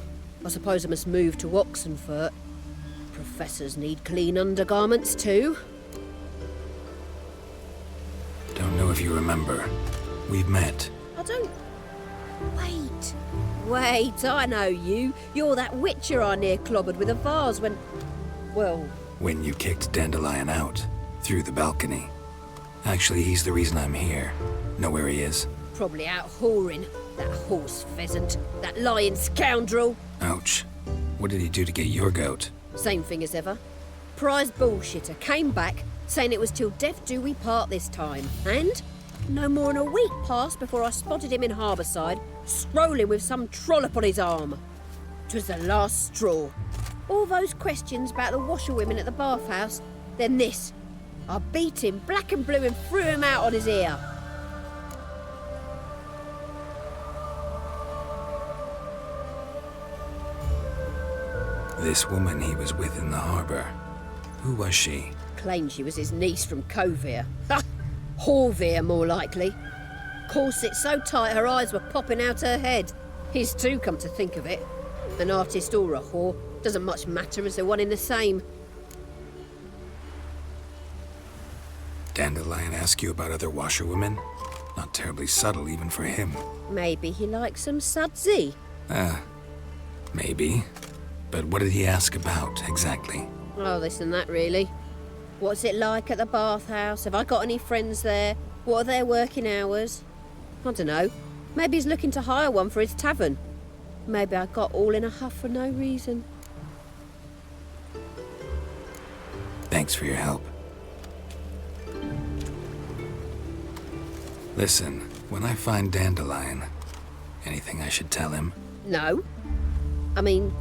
I suppose I must move to Oxenfurt. Professors need clean undergarments too. Don't know if you remember. We've met. I don't... Wait, I know you. You're that witcher I near clobbered with a vase when... Well... When you kicked Dandelion out. Through the balcony. Actually, he's the reason I'm here. Know where he is? Probably out whoring. That horse pheasant. That lying scoundrel. Ouch. What did he do to get your goat? Same thing as ever. Prize bullshitter came back, saying it was till death do we part this time. And no more than a week passed before I spotted him in Harbourside, strolling with some trollop on his arm. 'Twas the last straw. All those questions about the washerwomen at the bathhouse, then this. I beat him black and blue and threw him out on his ear. This woman he was with in the harbour. Who was she? Claimed she was his niece from Kovir. Ha! Horvir, more likely. Corset so tight her eyes were popping out her head. His too, come to think of it. An artist or a whore, doesn't much matter as they're one in the same. Dandelion ask you about other washerwomen? Not terribly subtle even for him. Maybe he likes some sudsy. Maybe. But what did he ask about, exactly? Oh, this and that, really. What's it like at the bathhouse? Have I got any friends there? What are their working hours? I don't know. Maybe he's looking to hire one for his tavern. Maybe I got all in a huff for no reason. Thanks for your help. Listen, when I find Dandelion, anything I should tell him? No. I mean,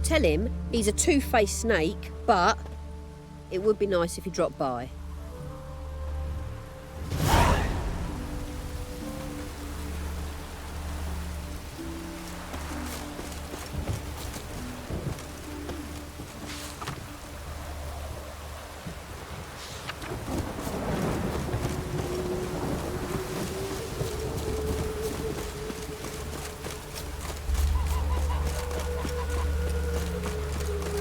tell him he's a two-faced snake, but it would be nice if he dropped by.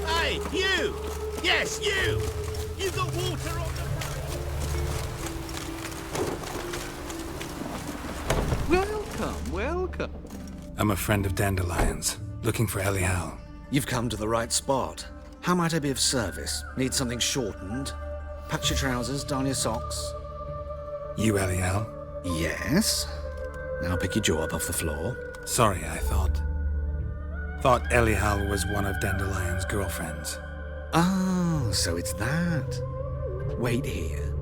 Hey, you! Yes, you! You got water on the... Welcome, welcome. I'm a friend of Dandelion's, looking for Elial. You've come to the right spot. How might I be of service? Need something shortened? Patch your trousers, darn your socks. You Elial? Yes. Now pick your jaw up off the floor. Sorry, I thought Elial was one of Dandelion's girlfriends. Oh, so it's that. Wait here.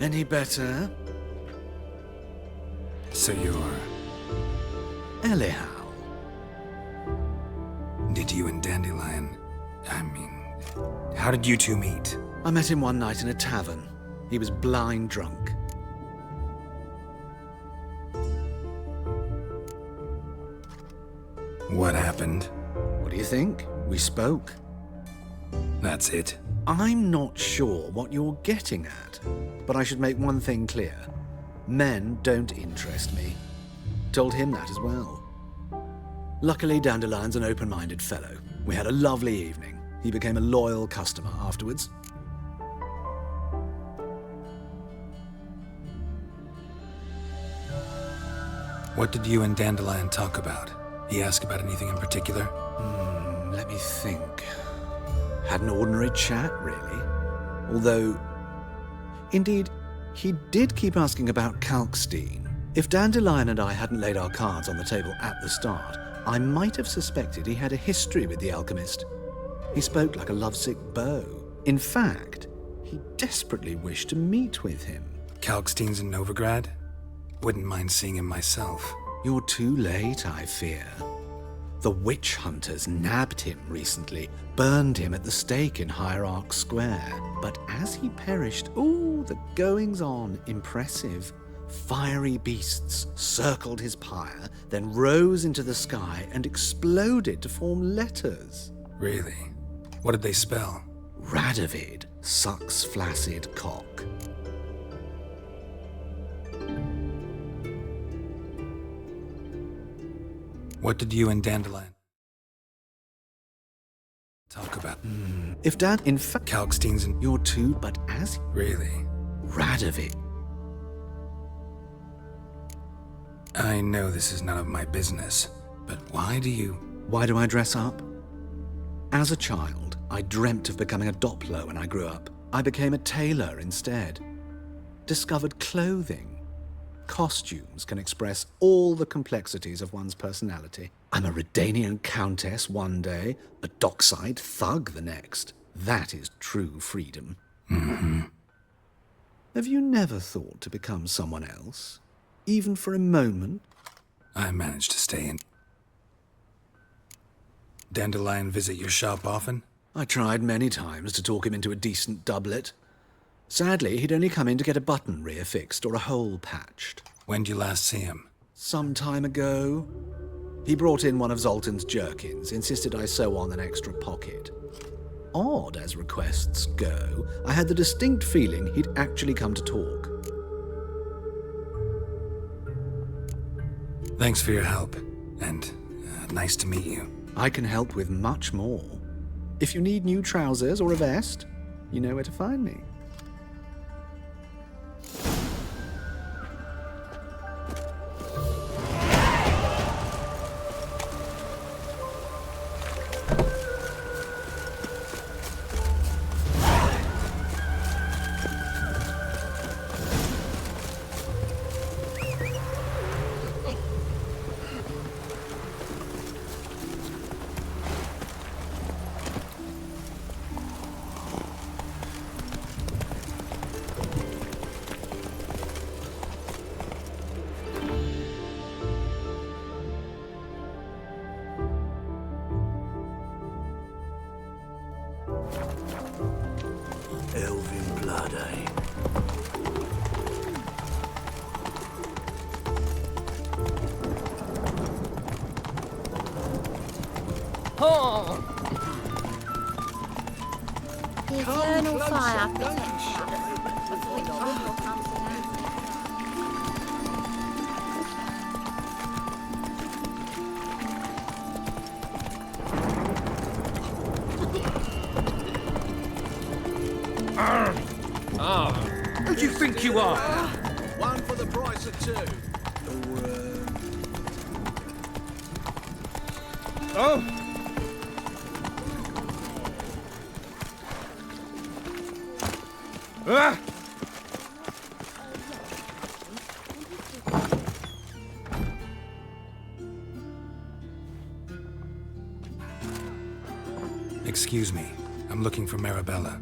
Any better? So you're... Anyhow. Did you and Dandelion... how did you two meet? I met him one night in a tavern. He was blind drunk. What happened? What do you think? We spoke. That's it? I'm not sure what you're getting at, but I should make one thing clear. Men don't interest me. Told him that as well. Luckily, Dandelion's an open-minded fellow. We had a lovely evening. He became a loyal customer afterwards. What did you and Dandelion talk about? He asked about anything in particular? Let me think. Had an ordinary chat, really. Although, indeed, he did keep asking about Kalkstein. If Dandelion and I hadn't laid our cards on the table at the start, I might have suspected he had a history with the alchemist. He spoke like a lovesick beau. In fact, he desperately wished to meet with him. Kalkstein's in Novigrad? Wouldn't mind seeing him myself. You're too late, I fear. The witch hunters nabbed him recently, burned him at the stake in Hierarch Square. But as he perished, the goings-on, impressive. Fiery beasts circled his pyre, then rose into the sky and exploded to form letters. Really? What did they spell? Radovid sucks flaccid cock. What did you and Dandelion talk about? If Dad, in fact... Kalkstein's in... You're too, but as... Really? Radovid. I know this is none of my business, but why do you... Why do I dress up? As a child, I dreamt of becoming a Doppler when I grew up. I became a tailor instead. Discovered clothing. Costumes can express all the complexities of one's personality. I'm a Redanian countess one day, a dockside thug the next. That is true freedom. Have you never thought to become someone else? Even for a moment? I managed to stay in. Dandelion visit your shop often? I tried many times to talk him into a decent doublet. Sadly, he'd only come in to get a button reaffixed or a hole patched. When did you last see him? Some time ago. He brought in one of Zoltan's jerkins, insisted I sew on an extra pocket. Odd as requests go, I had the distinct feeling he'd actually come to talk. Thanks for your help, and nice to meet you. I can help with much more. If you need new trousers or a vest, you know where to find me. Elven blood, eh? The eternal fire protects us, of which all comes down. Who do you think you are? One for the price of two. Oh! Ah! Excuse me, I'm looking for Marabella.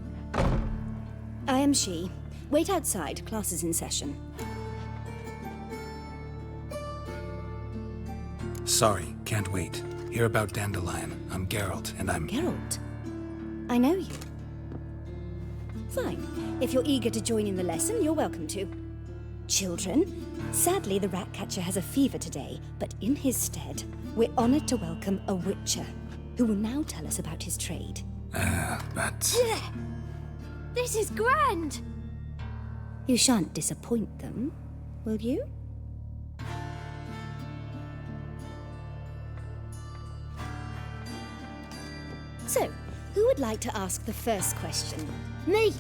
I am she. Wait outside. Class is in session. Sorry, can't wait. Hear about Dandelion. I'm Geralt, and I'm... Geralt? I know you. Fine. If you're eager to join in the lesson, you're welcome to. Children, sadly the rat catcher has a fever today, but in his stead, we're honored to welcome a witcher, who will now tell us about his trade. But... This is grand! You shan't disappoint them, will you? So, who would like to ask the first question? Me!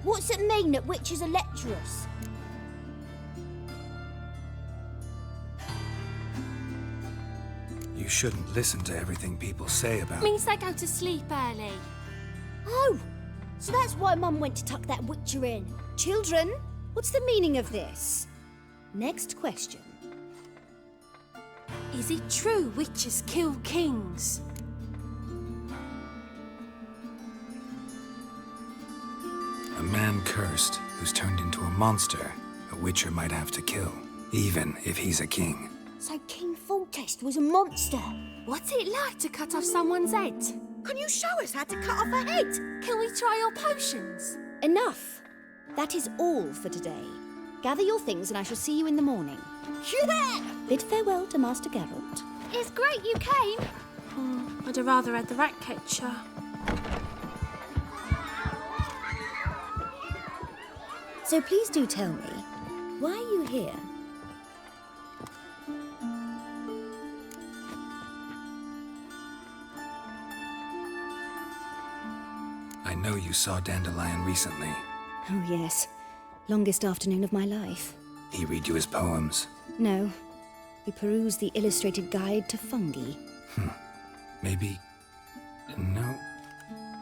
What's it mean that witches are lecturers? You shouldn't listen to everything people say about... Means they go to sleep early. Oh! So that's why Mum went to tuck that witcher in. Children, what's the meaning of this? Next question. Is it true witches kill kings? A man cursed who's turned into a monster a witcher might have to kill, even if he's a king. So King Foltest was a monster. What's it like to cut off someone's head? Can you show us how to cut off a head? Can we try your potions? Enough. That is all for today. Gather your things and I shall see you in the morning. Yeah! Bid farewell to Master Geralt. It's great you came. I'd have rather had the rat catcher. So please do tell me, why are you here? I know you saw Dandelion recently. Oh yes, longest afternoon of my life. He read you his poems. No, we perused the illustrated guide to fungi. Maybe... No.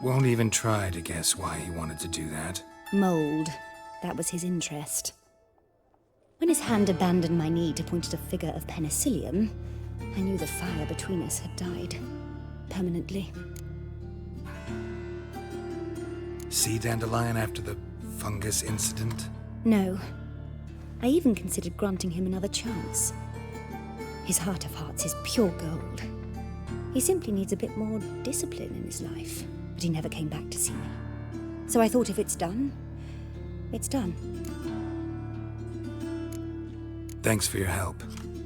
Won't even try to guess why he wanted to do that. Mold. That was his interest. When his hand abandoned my knee to point at a figure of penicillium, I knew the fire between us had died. Permanently. See Dandelion after the fungus incident? No. I even considered granting him another chance. His heart of hearts is pure gold. He simply needs a bit more discipline in his life. But he never came back to see me. So I thought if it's done, it's done. Thanks for your help.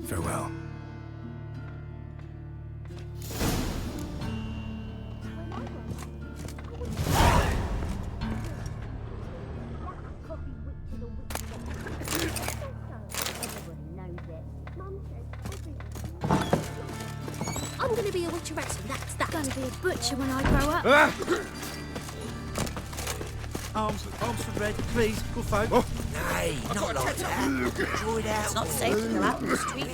Farewell. I'm gonna be a witcheress and that's that. Gonna be a butcher when I grow up. Arms for bread, please, good folk. Oh. Nay, not like that. Enjoy it out. It's not safe to go out in the street.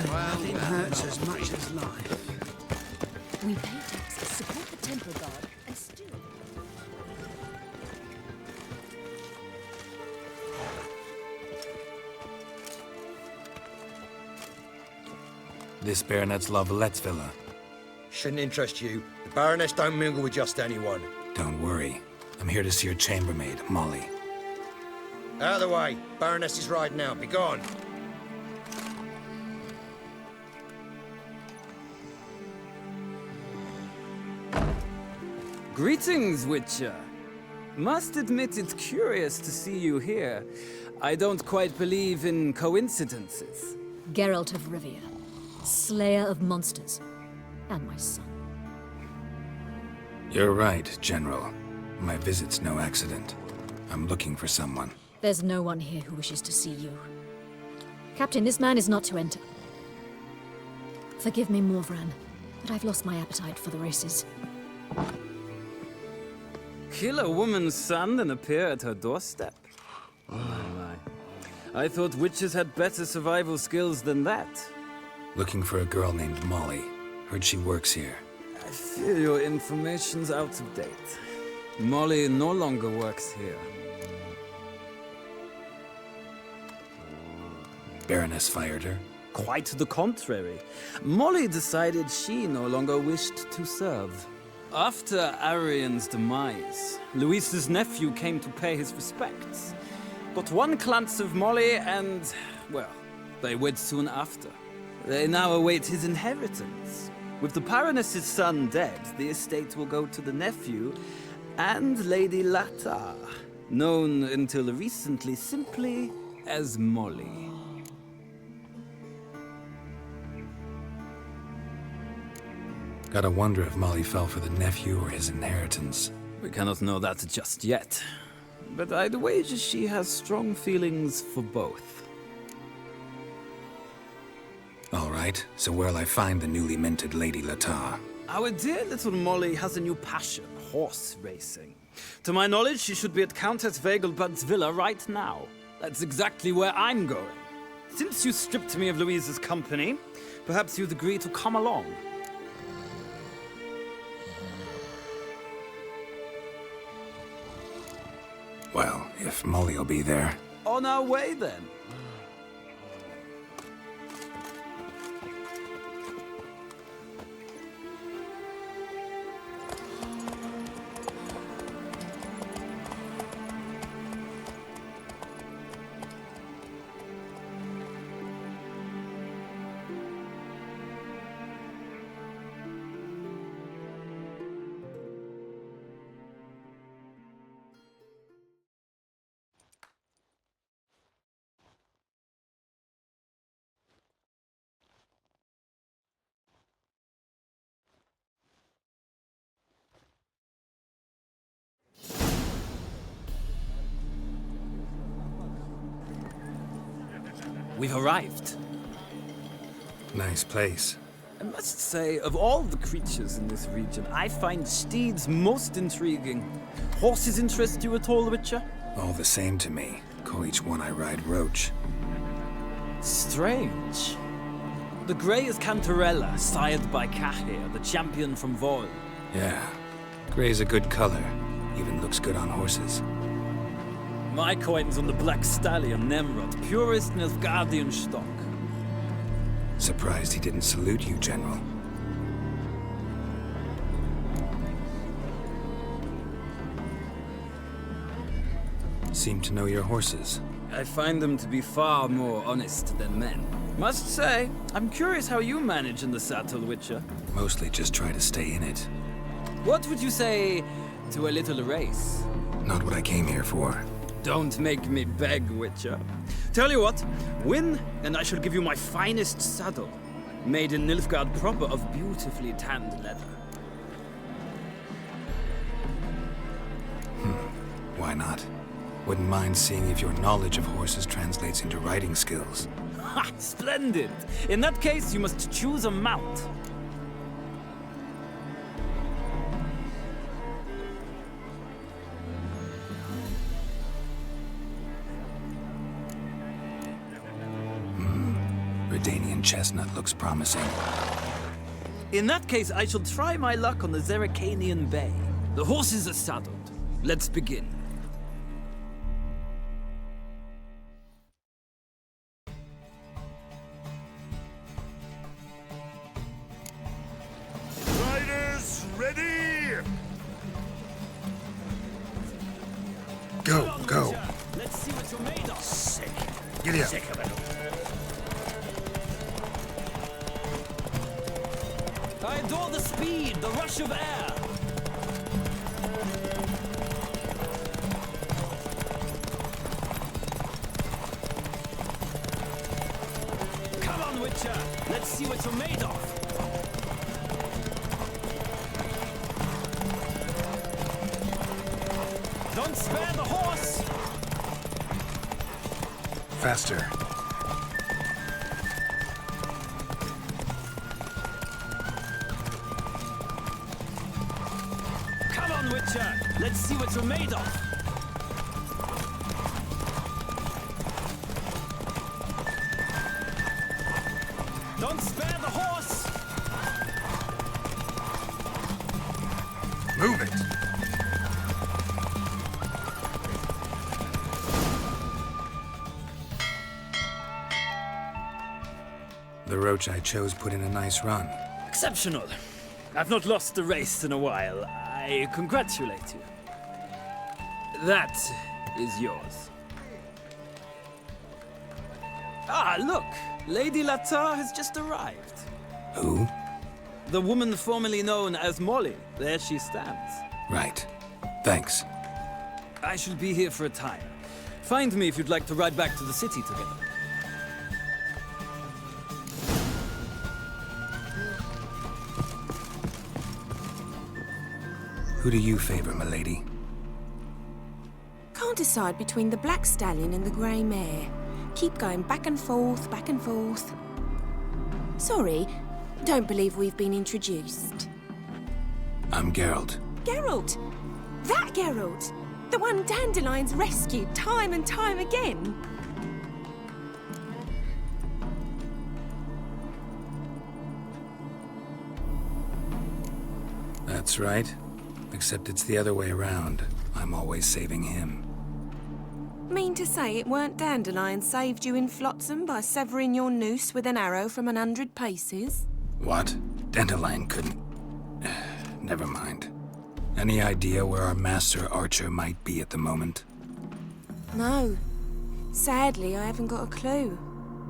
Nothing hurts as much as life. We pay taxes, support the temple guard, and still... This Baronet's Lavallette's villa. Shouldn't interest you. The Baroness don't mingle with just anyone. Don't worry. I'm here to see your chambermaid, Molly. Out of the way. Baroness is riding out. Be gone. Greetings, Witcher. Must admit it's curious to see you here. I don't quite believe in coincidences. Geralt of Rivia, slayer of monsters, and my son. You're right, General. My visit's no accident. I'm looking for someone. There's no one here who wishes to see you. Captain, this man is not to enter. Forgive me, Morvran, but I've lost my appetite for the races. Kill a woman's son and appear at her doorstep? My. I thought witches had better survival skills than that. Looking for a girl named Molly. Heard she works here. I fear your information's out of date. Molly no longer works here. Baroness fired her? Quite the contrary. Molly decided she no longer wished to serve. After Arian's demise, Luis's nephew came to pay his respects. Got one glance of Molly and, well, they wed soon after. They now await his inheritance. With the Baroness's son dead, the estate will go to the nephew and Lady Lata, known until recently simply as Molly. Gotta wonder if Molly fell for the nephew or his inheritance. We cannot know that just yet, but I'd wager she has strong feelings for both. All right, so where'll I find the newly minted Lady Lata? Our dear little Molly has a new passion, horse racing. To my knowledge, she should be at Countess Vegelbud's villa right now. That's exactly where I'm going. Since you stripped me of Louise's company, perhaps you'd agree to come along. Well, if Molly'll be there. On our way, then. We've arrived. Nice place. I must say, of all the creatures in this region, I find steeds most intriguing. Horses interest you at all, Witcher? All the same to me. Call each one I ride Roach. Strange. The grey is Cantarella, sired by Cahir, the champion from Vol. Yeah. Gray's a good color. Even looks good on horses. My coin's on the Black Stallion, Nemrod, purest Nilfgaardian stock. Surprised he didn't salute you, General. Seem to know your horses. I find them to be far more honest than men. Must say, I'm curious how you manage in the saddle, Witcher. Mostly just try to stay in it. What would you say to a little race? Not what I came here for. Don't make me beg, Witcher. Tell you what, win, and I shall give you my finest saddle. Made in Nilfgaard proper of beautifully tanned leather. Why not? Wouldn't mind seeing if your knowledge of horses translates into riding skills. Ha! Splendid! In that case, you must choose a mount. Redanian chestnut looks promising. In that case, I shall try my luck on the Zeracanian Bay. The horses are saddled. Let's begin. Riders, ready! Go, go. Let's see what you're made of. Sick. Giddy up. Sick of it. I adore the speed, the rush of air. Come on, Witcher. Let's see what you're made of. Don't spare the horse. Faster. Come on, Witcher. Let's see what you're made of. Don't spare the horse. Move it. The roach I chose put in a nice run. Exceptional. I've not lost a race in a while. I congratulate you. That is yours. Ah, look! Lady Latar has just arrived. Who? The woman formerly known as Molly. There she stands. Right. Thanks. I shall be here for a time. Find me if you'd like to ride back to the city together. Who do you favor, milady? Can't decide between the black stallion and the grey mare. Keep going back and forth, back and forth. Sorry, don't believe we've been introduced. I'm Geralt. Geralt! That Geralt! The one Dandelion's rescued time and time again. That's right. Except it's the other way around. I'm always saving him. Mean to say it weren't Dandelion saved you in Flotsam by severing your noose with an arrow from 100 paces? What? Dandelion couldn't... Never mind. Any idea where our master archer might be at the moment? No. Sadly, I haven't got a clue.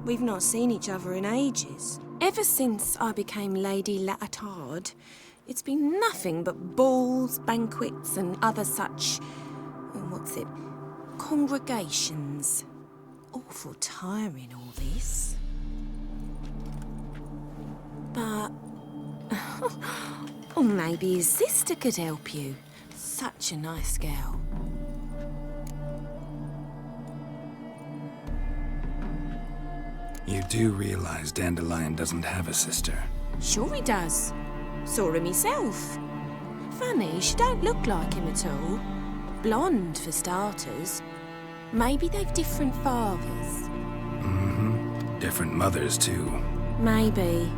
We've not seen each other in ages. Ever since I became Lady Latard, it's been nothing but balls, banquets, and other such... congregations. Awful tiring, all this. But... or maybe his sister could help you. Such a nice girl. You do realize Dandelion doesn't have a sister? Sure he does. Saw him himself. Funny, she don't look like him at all. Blonde, for starters. Maybe they've different fathers. Mm-hmm. Different mothers, too. Maybe.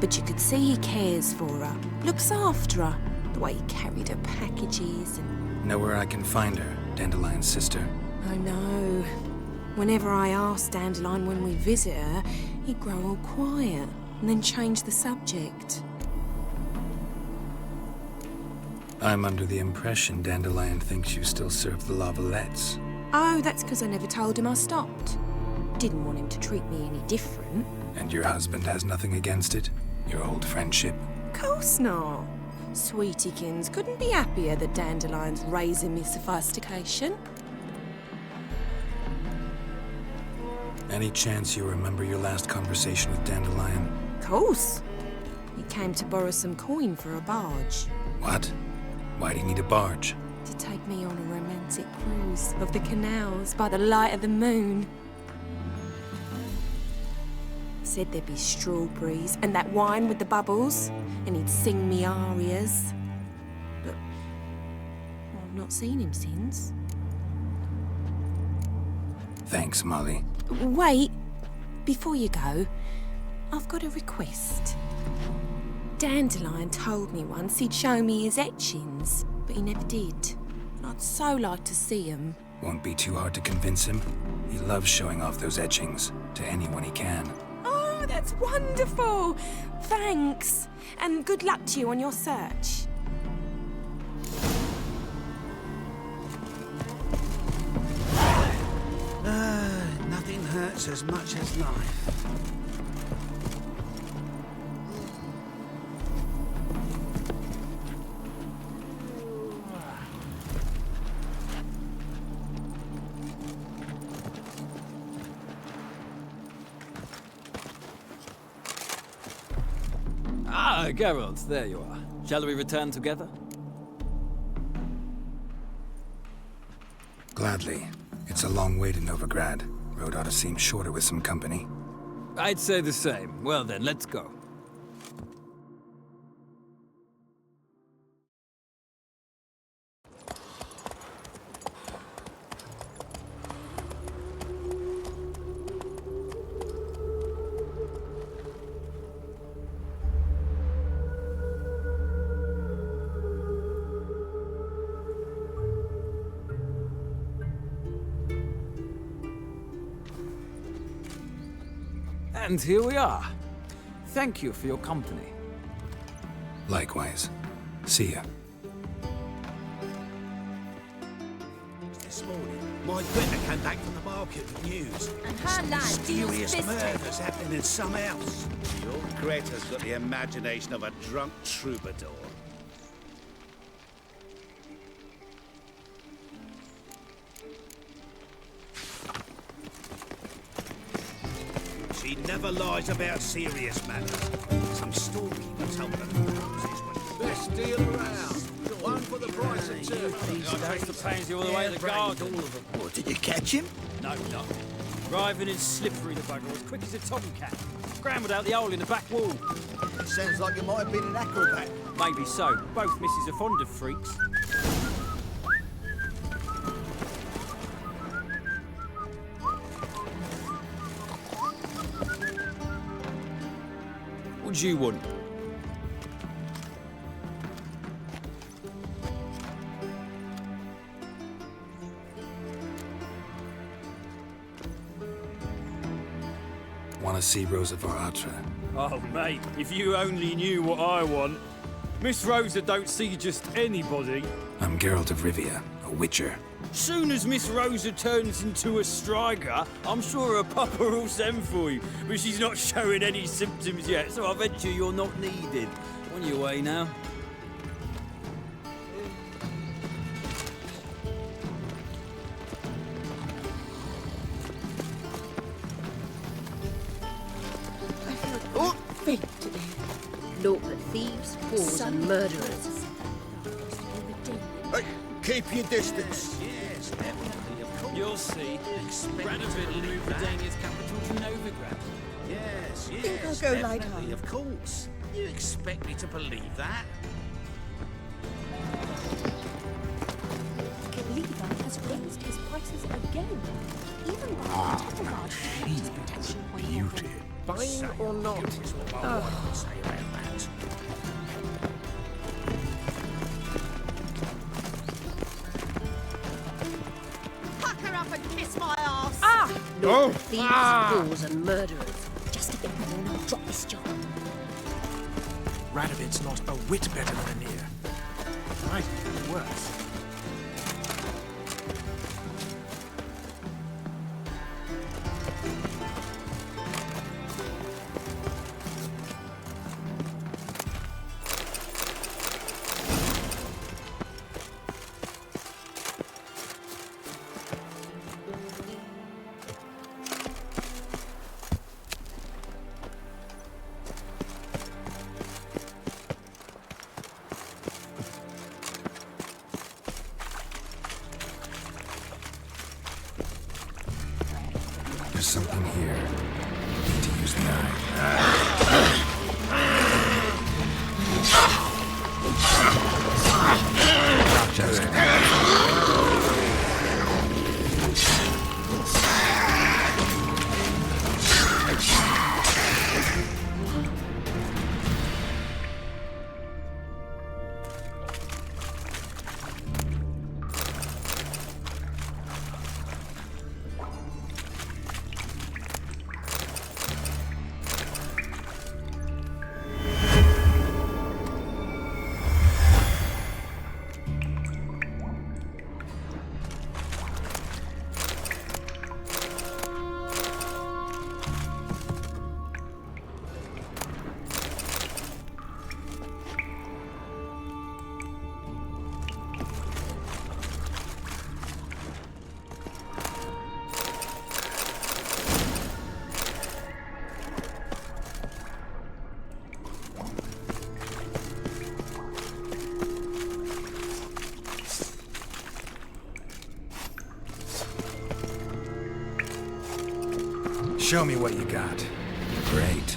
But you could see he cares for her. Looks after her. The way he carried her packages and... Know where I can find her, Dandelion's sister? I know. Whenever I ask Dandelion when we visit her, he'd grow all quiet and then change the subject. I'm under the impression Dandelion thinks you still serve the Lavalettes. Oh, that's because I never told him I stopped. Didn't want him to treat me any different. And your husband has nothing against it? Your old friendship? Course not. Sweetiekins couldn't be happier that Dandelion's raising me sophistication. Any chance you remember your last conversation with Dandelion? Course. He came to borrow some coin for a barge. What? Why do you need a barge? To take me on a romantic cruise of the canals by the light of the moon. Said there'd be strawberries and that wine with the bubbles, and he'd sing me arias. But I've not seen him since. Thanks, Molly. Wait, before you go, I've got a request. Dandelion told me once he'd show me his etchings, but he never did. And I'd so like to see them. Won't be too hard to convince him. He loves showing off those etchings to anyone he can. Oh, that's wonderful! Thanks, and good luck to you on your search. Nothing hurts as much as life. Ah, Geralt, there you are. Shall we return together? Gladly. It's a long way to Novigrad. Road ought to seem shorter with some company. I'd say the same. Well then, let's go. And here we are. Thank you for your company. Likewise. See ya. This morning, my vicar came back from the market with news. And her lad deals Mysterious biscuit. murders happening in some house. Your Greta's got the imagination of a drunk troubadour. She never lies about serious matters. Some storekeeper told her the roses were Best deal around. One for the price of two. That's the pains you all the way to the garden. What, did you catch him? No, no. Driving in slippery, the bugger, as quick as a tomcat. Scrambled out the hole in the back wall. Sounds like you might have been an acrobat. Maybe so. Both misses are fond of freaks. What do you want? Want to see Rosa Varatra? Oh, mate, if you only knew what I want. Miss Rosa don't see just anybody. I'm Geralt of Rivia, a witcher. Soon as Miss Rosa turns into a striker, I'm sure her papa will send for you. But she's not showing any symptoms yet, so I venture you're not needed. On your way now. Fate today. Naught but thieves, fools, and murderers. Hey, keep your distance. Yes, definitely, of course. You'll see. Branovid will move Redania's capital to Novigrad. Yes, yes, Think I'll go lie definitely, down. of course. You expect me to believe that? Lever has raised his prices again. Even by She's beauty. Buying or not? Is what my wife would say about that. Fuck her up and kiss my ass. Naught but thieves, fools, and murderers. Just a bit more and I'll drop this job. Radovid's not a whit better than Anir. Right, worse. There's something here. Need to use the knife. Just show me what you got. Great.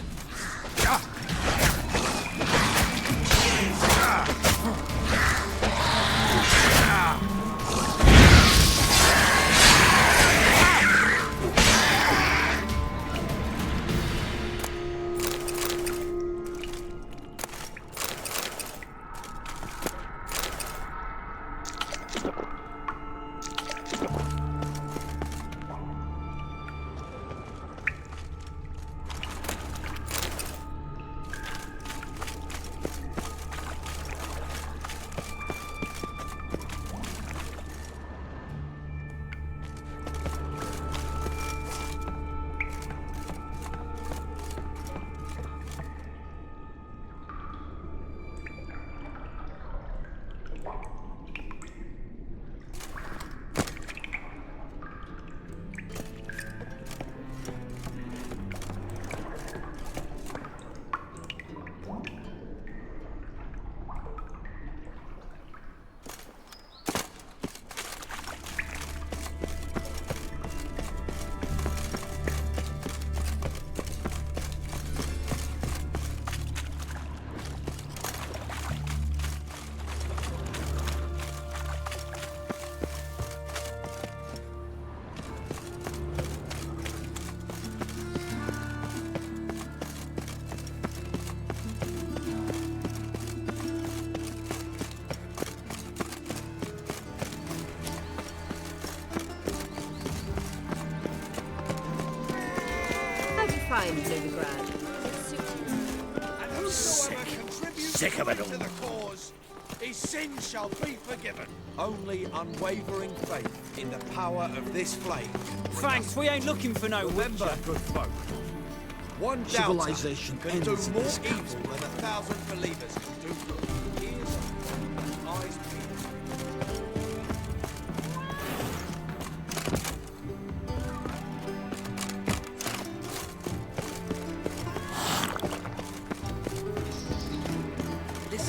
time, Novigrad. Sick of it all. His sins shall be forgiven. Only unwavering faith in the power of this flame. Thanks, we ain't looking for no Remember, good folk. One doubter Civilization can do ends in more this evil than 1,000 believers can do good. Ears open, eyes peeled.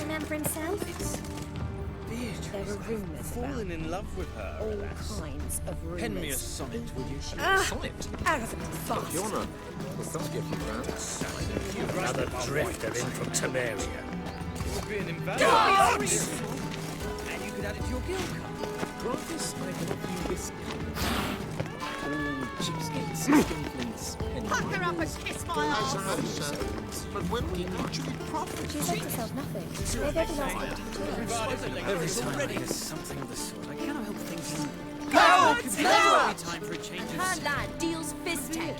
Remember himself? There were rumours about Fallen in love with her. all kinds of rumours. Pen me a sonnet, would you? Sonnet? Arrogant bastard. Your honor, well, that'll give you grand. Another drifter in from Temeria. You're being invaluable. Guards! And you could add it to your guild card. Grant this, I can offer you this. All cheapskates, skinflints, Pack her up and kiss my ass! But when we actually profit? She's left herself nothing. They've everlasting to Every time I hear something of the sort, I cannot help thinking... Cowards! Could be time for a change of Her lad deals fist tech.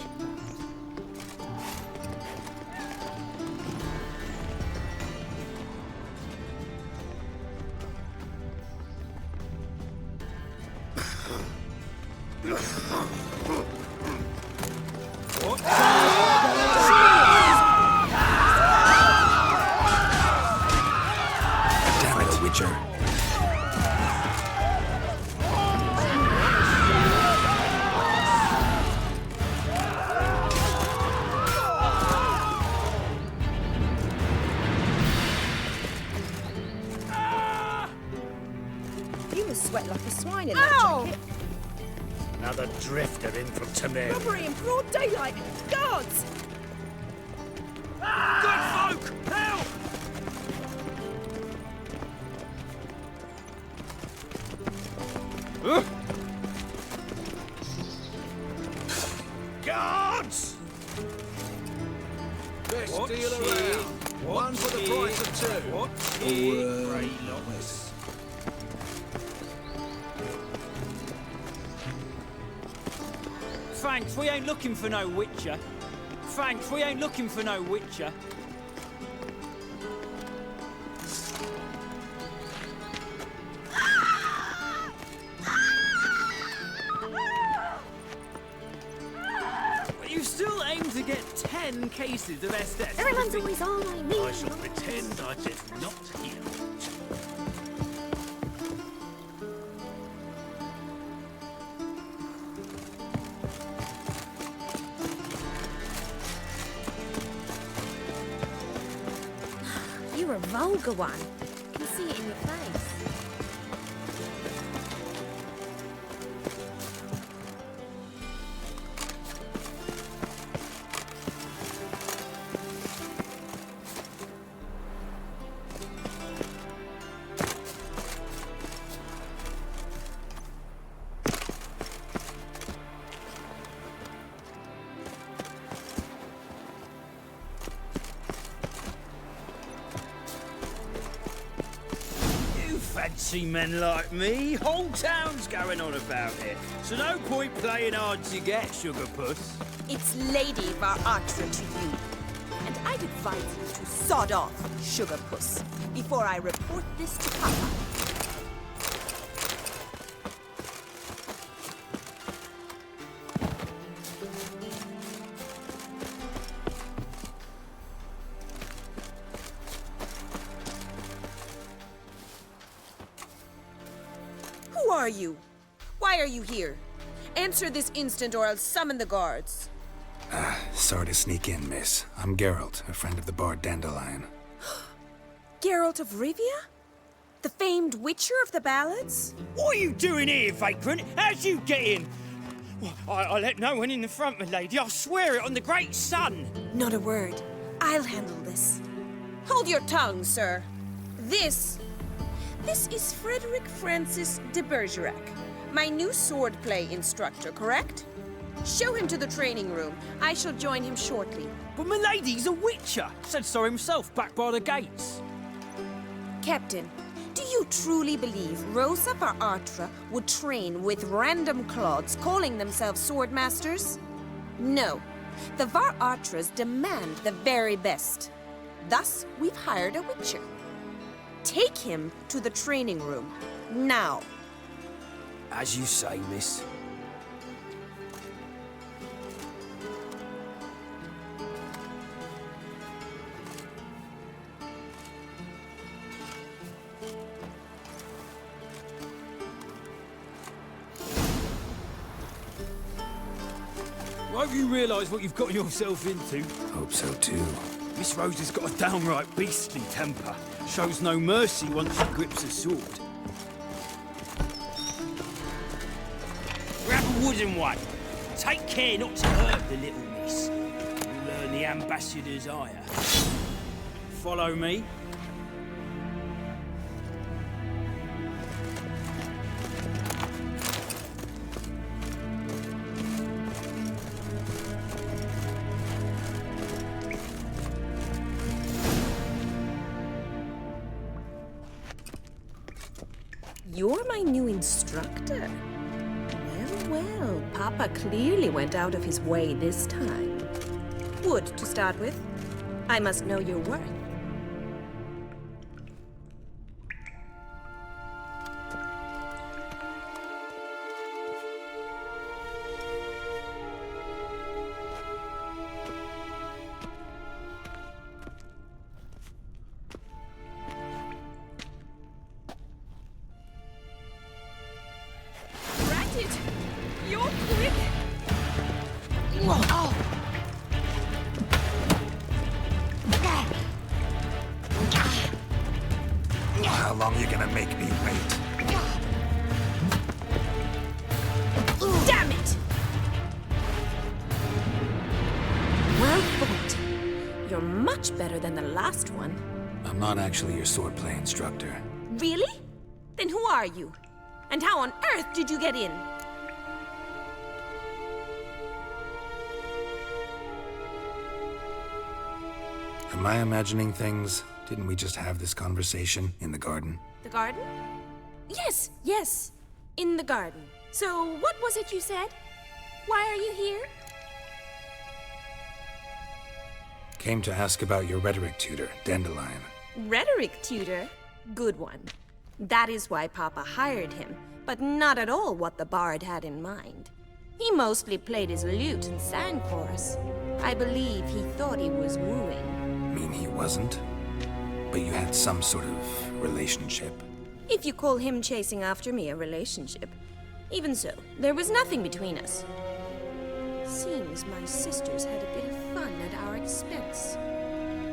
Damn it, Witcher. You must sweat like a swine in that jacket. Another drifter in from Temeria. Robbery in broad daylight. Guards! Good folk! Help! Guards! Best What deal cheer? around. What One for the cheer? price of two. What Great novice. Thanks, we ain't looking for no Witcher. Thanks, we ain't looking for no Witcher. You still aim to get 10 cases of SS. Everyone's always on me. I shall pretend I did not hear it. You're a vulgar one. I can see it in your face. Fancy men like me, whole town's going on about it. So no point playing hard to get, sugar puss. It's Lady Varatra to you. And I'd advise you to sod off, sugar puss, before I report this to Papa. Who are you? Why are you here? Answer this instant or I'll summon the guards. Sorry to sneak in, miss. I'm Geralt, a friend of the bard Dandelion. Geralt of Rivia? The famed witcher of the ballads? What are you doing here, vagrant? How'd you get in? Well, I let no one in the front, my lady. I swear it on the great sun. Not a word. I'll handle this. Hold your tongue, sir. This is Frederick Francis de Bergerac, my new swordplay instructor, correct? Show him to the training room. I shall join him shortly. But my lady's a witcher. Said so himself back by the gates. Captain, do you truly believe Rosa Varatra would train with random clods calling themselves sword masters? No. The Var Artras demand the very best. Thus, we've hired a witcher. Take him to the training room, now. As you say, miss. Won't you realise what you've got yourself into? Hope so too. Miss Rose has got a downright beastly temper. Shows no mercy once she grips a sword. Grab a wooden one. Take care not to hurt the little miss. You'll earn the ambassador's ire. Follow me. You're my new instructor. Well, Papa clearly went out of his way this time. Wood, to start with. I must know your worth. You're quick! How long are you gonna make me wait? Damn it! Well fought. You're much better than the last one. I'm not actually your swordplay instructor. Really? Then who are you? And how on earth did you get in? Am I imagining things? Didn't we just have this conversation in the garden? The garden? Yes. In the garden. So, what was it you said? Why are you here? Came to ask about your rhetoric tutor, Dandelion. Rhetoric tutor? Good one. That is why Papa hired him, but not at all what the bard had in mind. He mostly played his lute and sang for us. I believe he thought he was wooing. Mean he wasn't? But you had some sort of relationship. If you call him chasing after me a relationship. Even so, there was nothing between us. Seems my sisters had a bit of fun at our expense.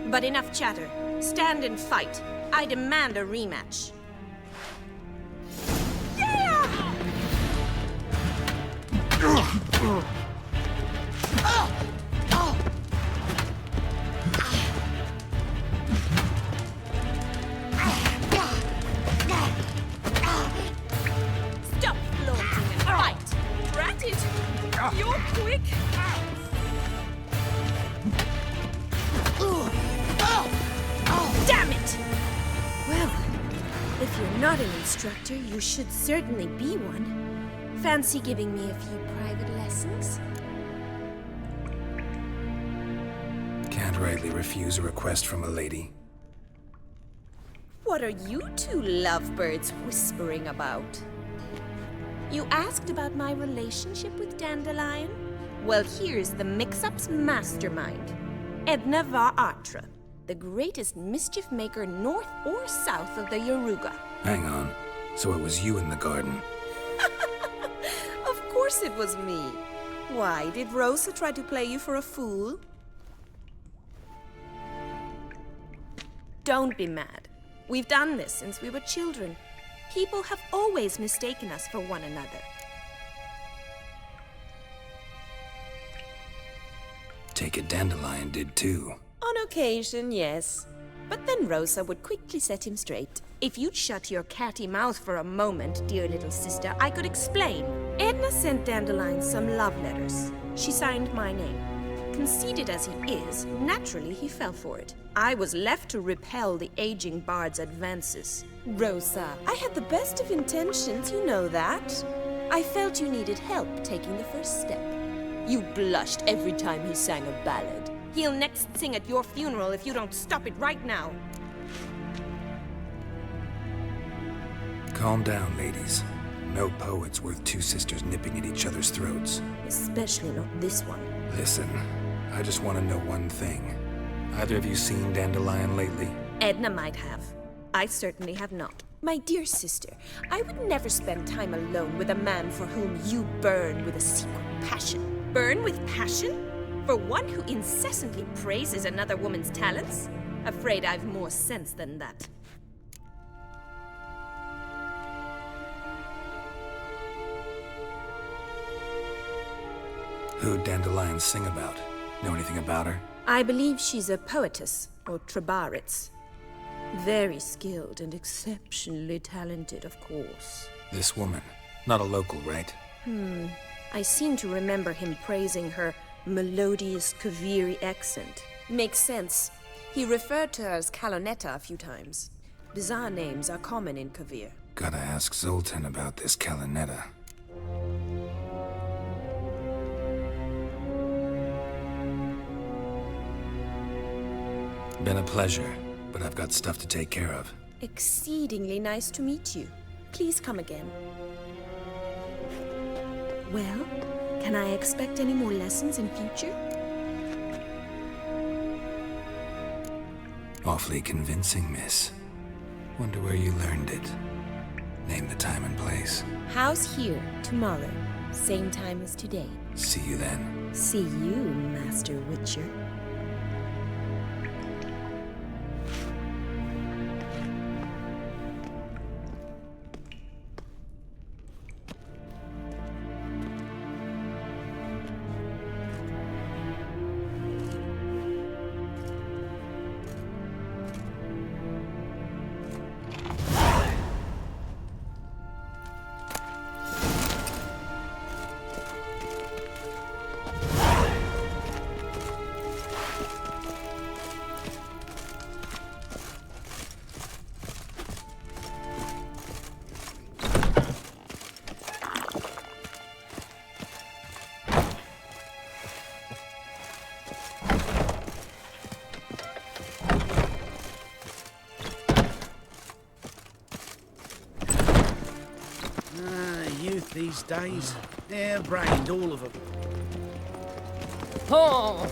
But enough chatter. Stand and fight. I demand a rematch. Stop flaunting and fight! Rat it! You're quick! Damn it! Well, if you're not an instructor, you should certainly be one. Fancy giving me a few private lessons? Can't rightly refuse a request from a lady. What are you two lovebirds whispering about? You asked about my relationship with Dandelion? Well, here's the mix-up's mastermind. Edna Var Artra, the greatest mischief maker north or south of the Yaruga. Hang on. So it was you in the garden? Of course it was me. Why, did Rosa try to play you for a fool? Don't be mad. We've done this since we were children. People have always mistaken us for one another. Take it Dandelion did too. On occasion, yes. But then Rosa would quickly set him straight. If you'd shut your catty mouth for a moment, dear little sister, I could explain. Edna sent Dandelion some love letters. She signed my name. Conceited as he is, naturally he fell for it. I was left to repel the aging bard's advances. Rosa, I had the best of intentions, you know that. I felt you needed help taking the first step. You blushed every time he sang a ballad. He'll next sing at your funeral if you don't stop it right now. Calm down, ladies. No poet's worth two sisters nipping at each other's throats. Especially not this one. Listen, I just want to know one thing. Either of you seen Dandelion lately? Edna might have. I certainly have not. My dear sister, I would never spend time alone with a man for whom you burn with a secret passion. Burn with passion? For one who incessantly praises another woman's talents? Afraid I've more sense than that. Who'd Dandelion sing about? Know anything about her? I believe she's a poetess, or trabaritz. Very skilled and exceptionally talented, of course. This woman. Not a local, right? I seem to remember him praising her melodious Kaviri accent. Makes sense. He referred to her as Calonetta a few times. Bizarre names are common in Kavir. Gotta ask Zoltan about this Calonetta. Been a pleasure, but I've got stuff to take care of. Exceedingly nice to meet you. Please come again. Well, can I expect any more lessons in future? Awfully convincing, miss. Wonder where you learned it. Name the time and place. House here, tomorrow. Same time as today. See you then. See you, Master Witcher. These days, hair-brained, all of them. Oh,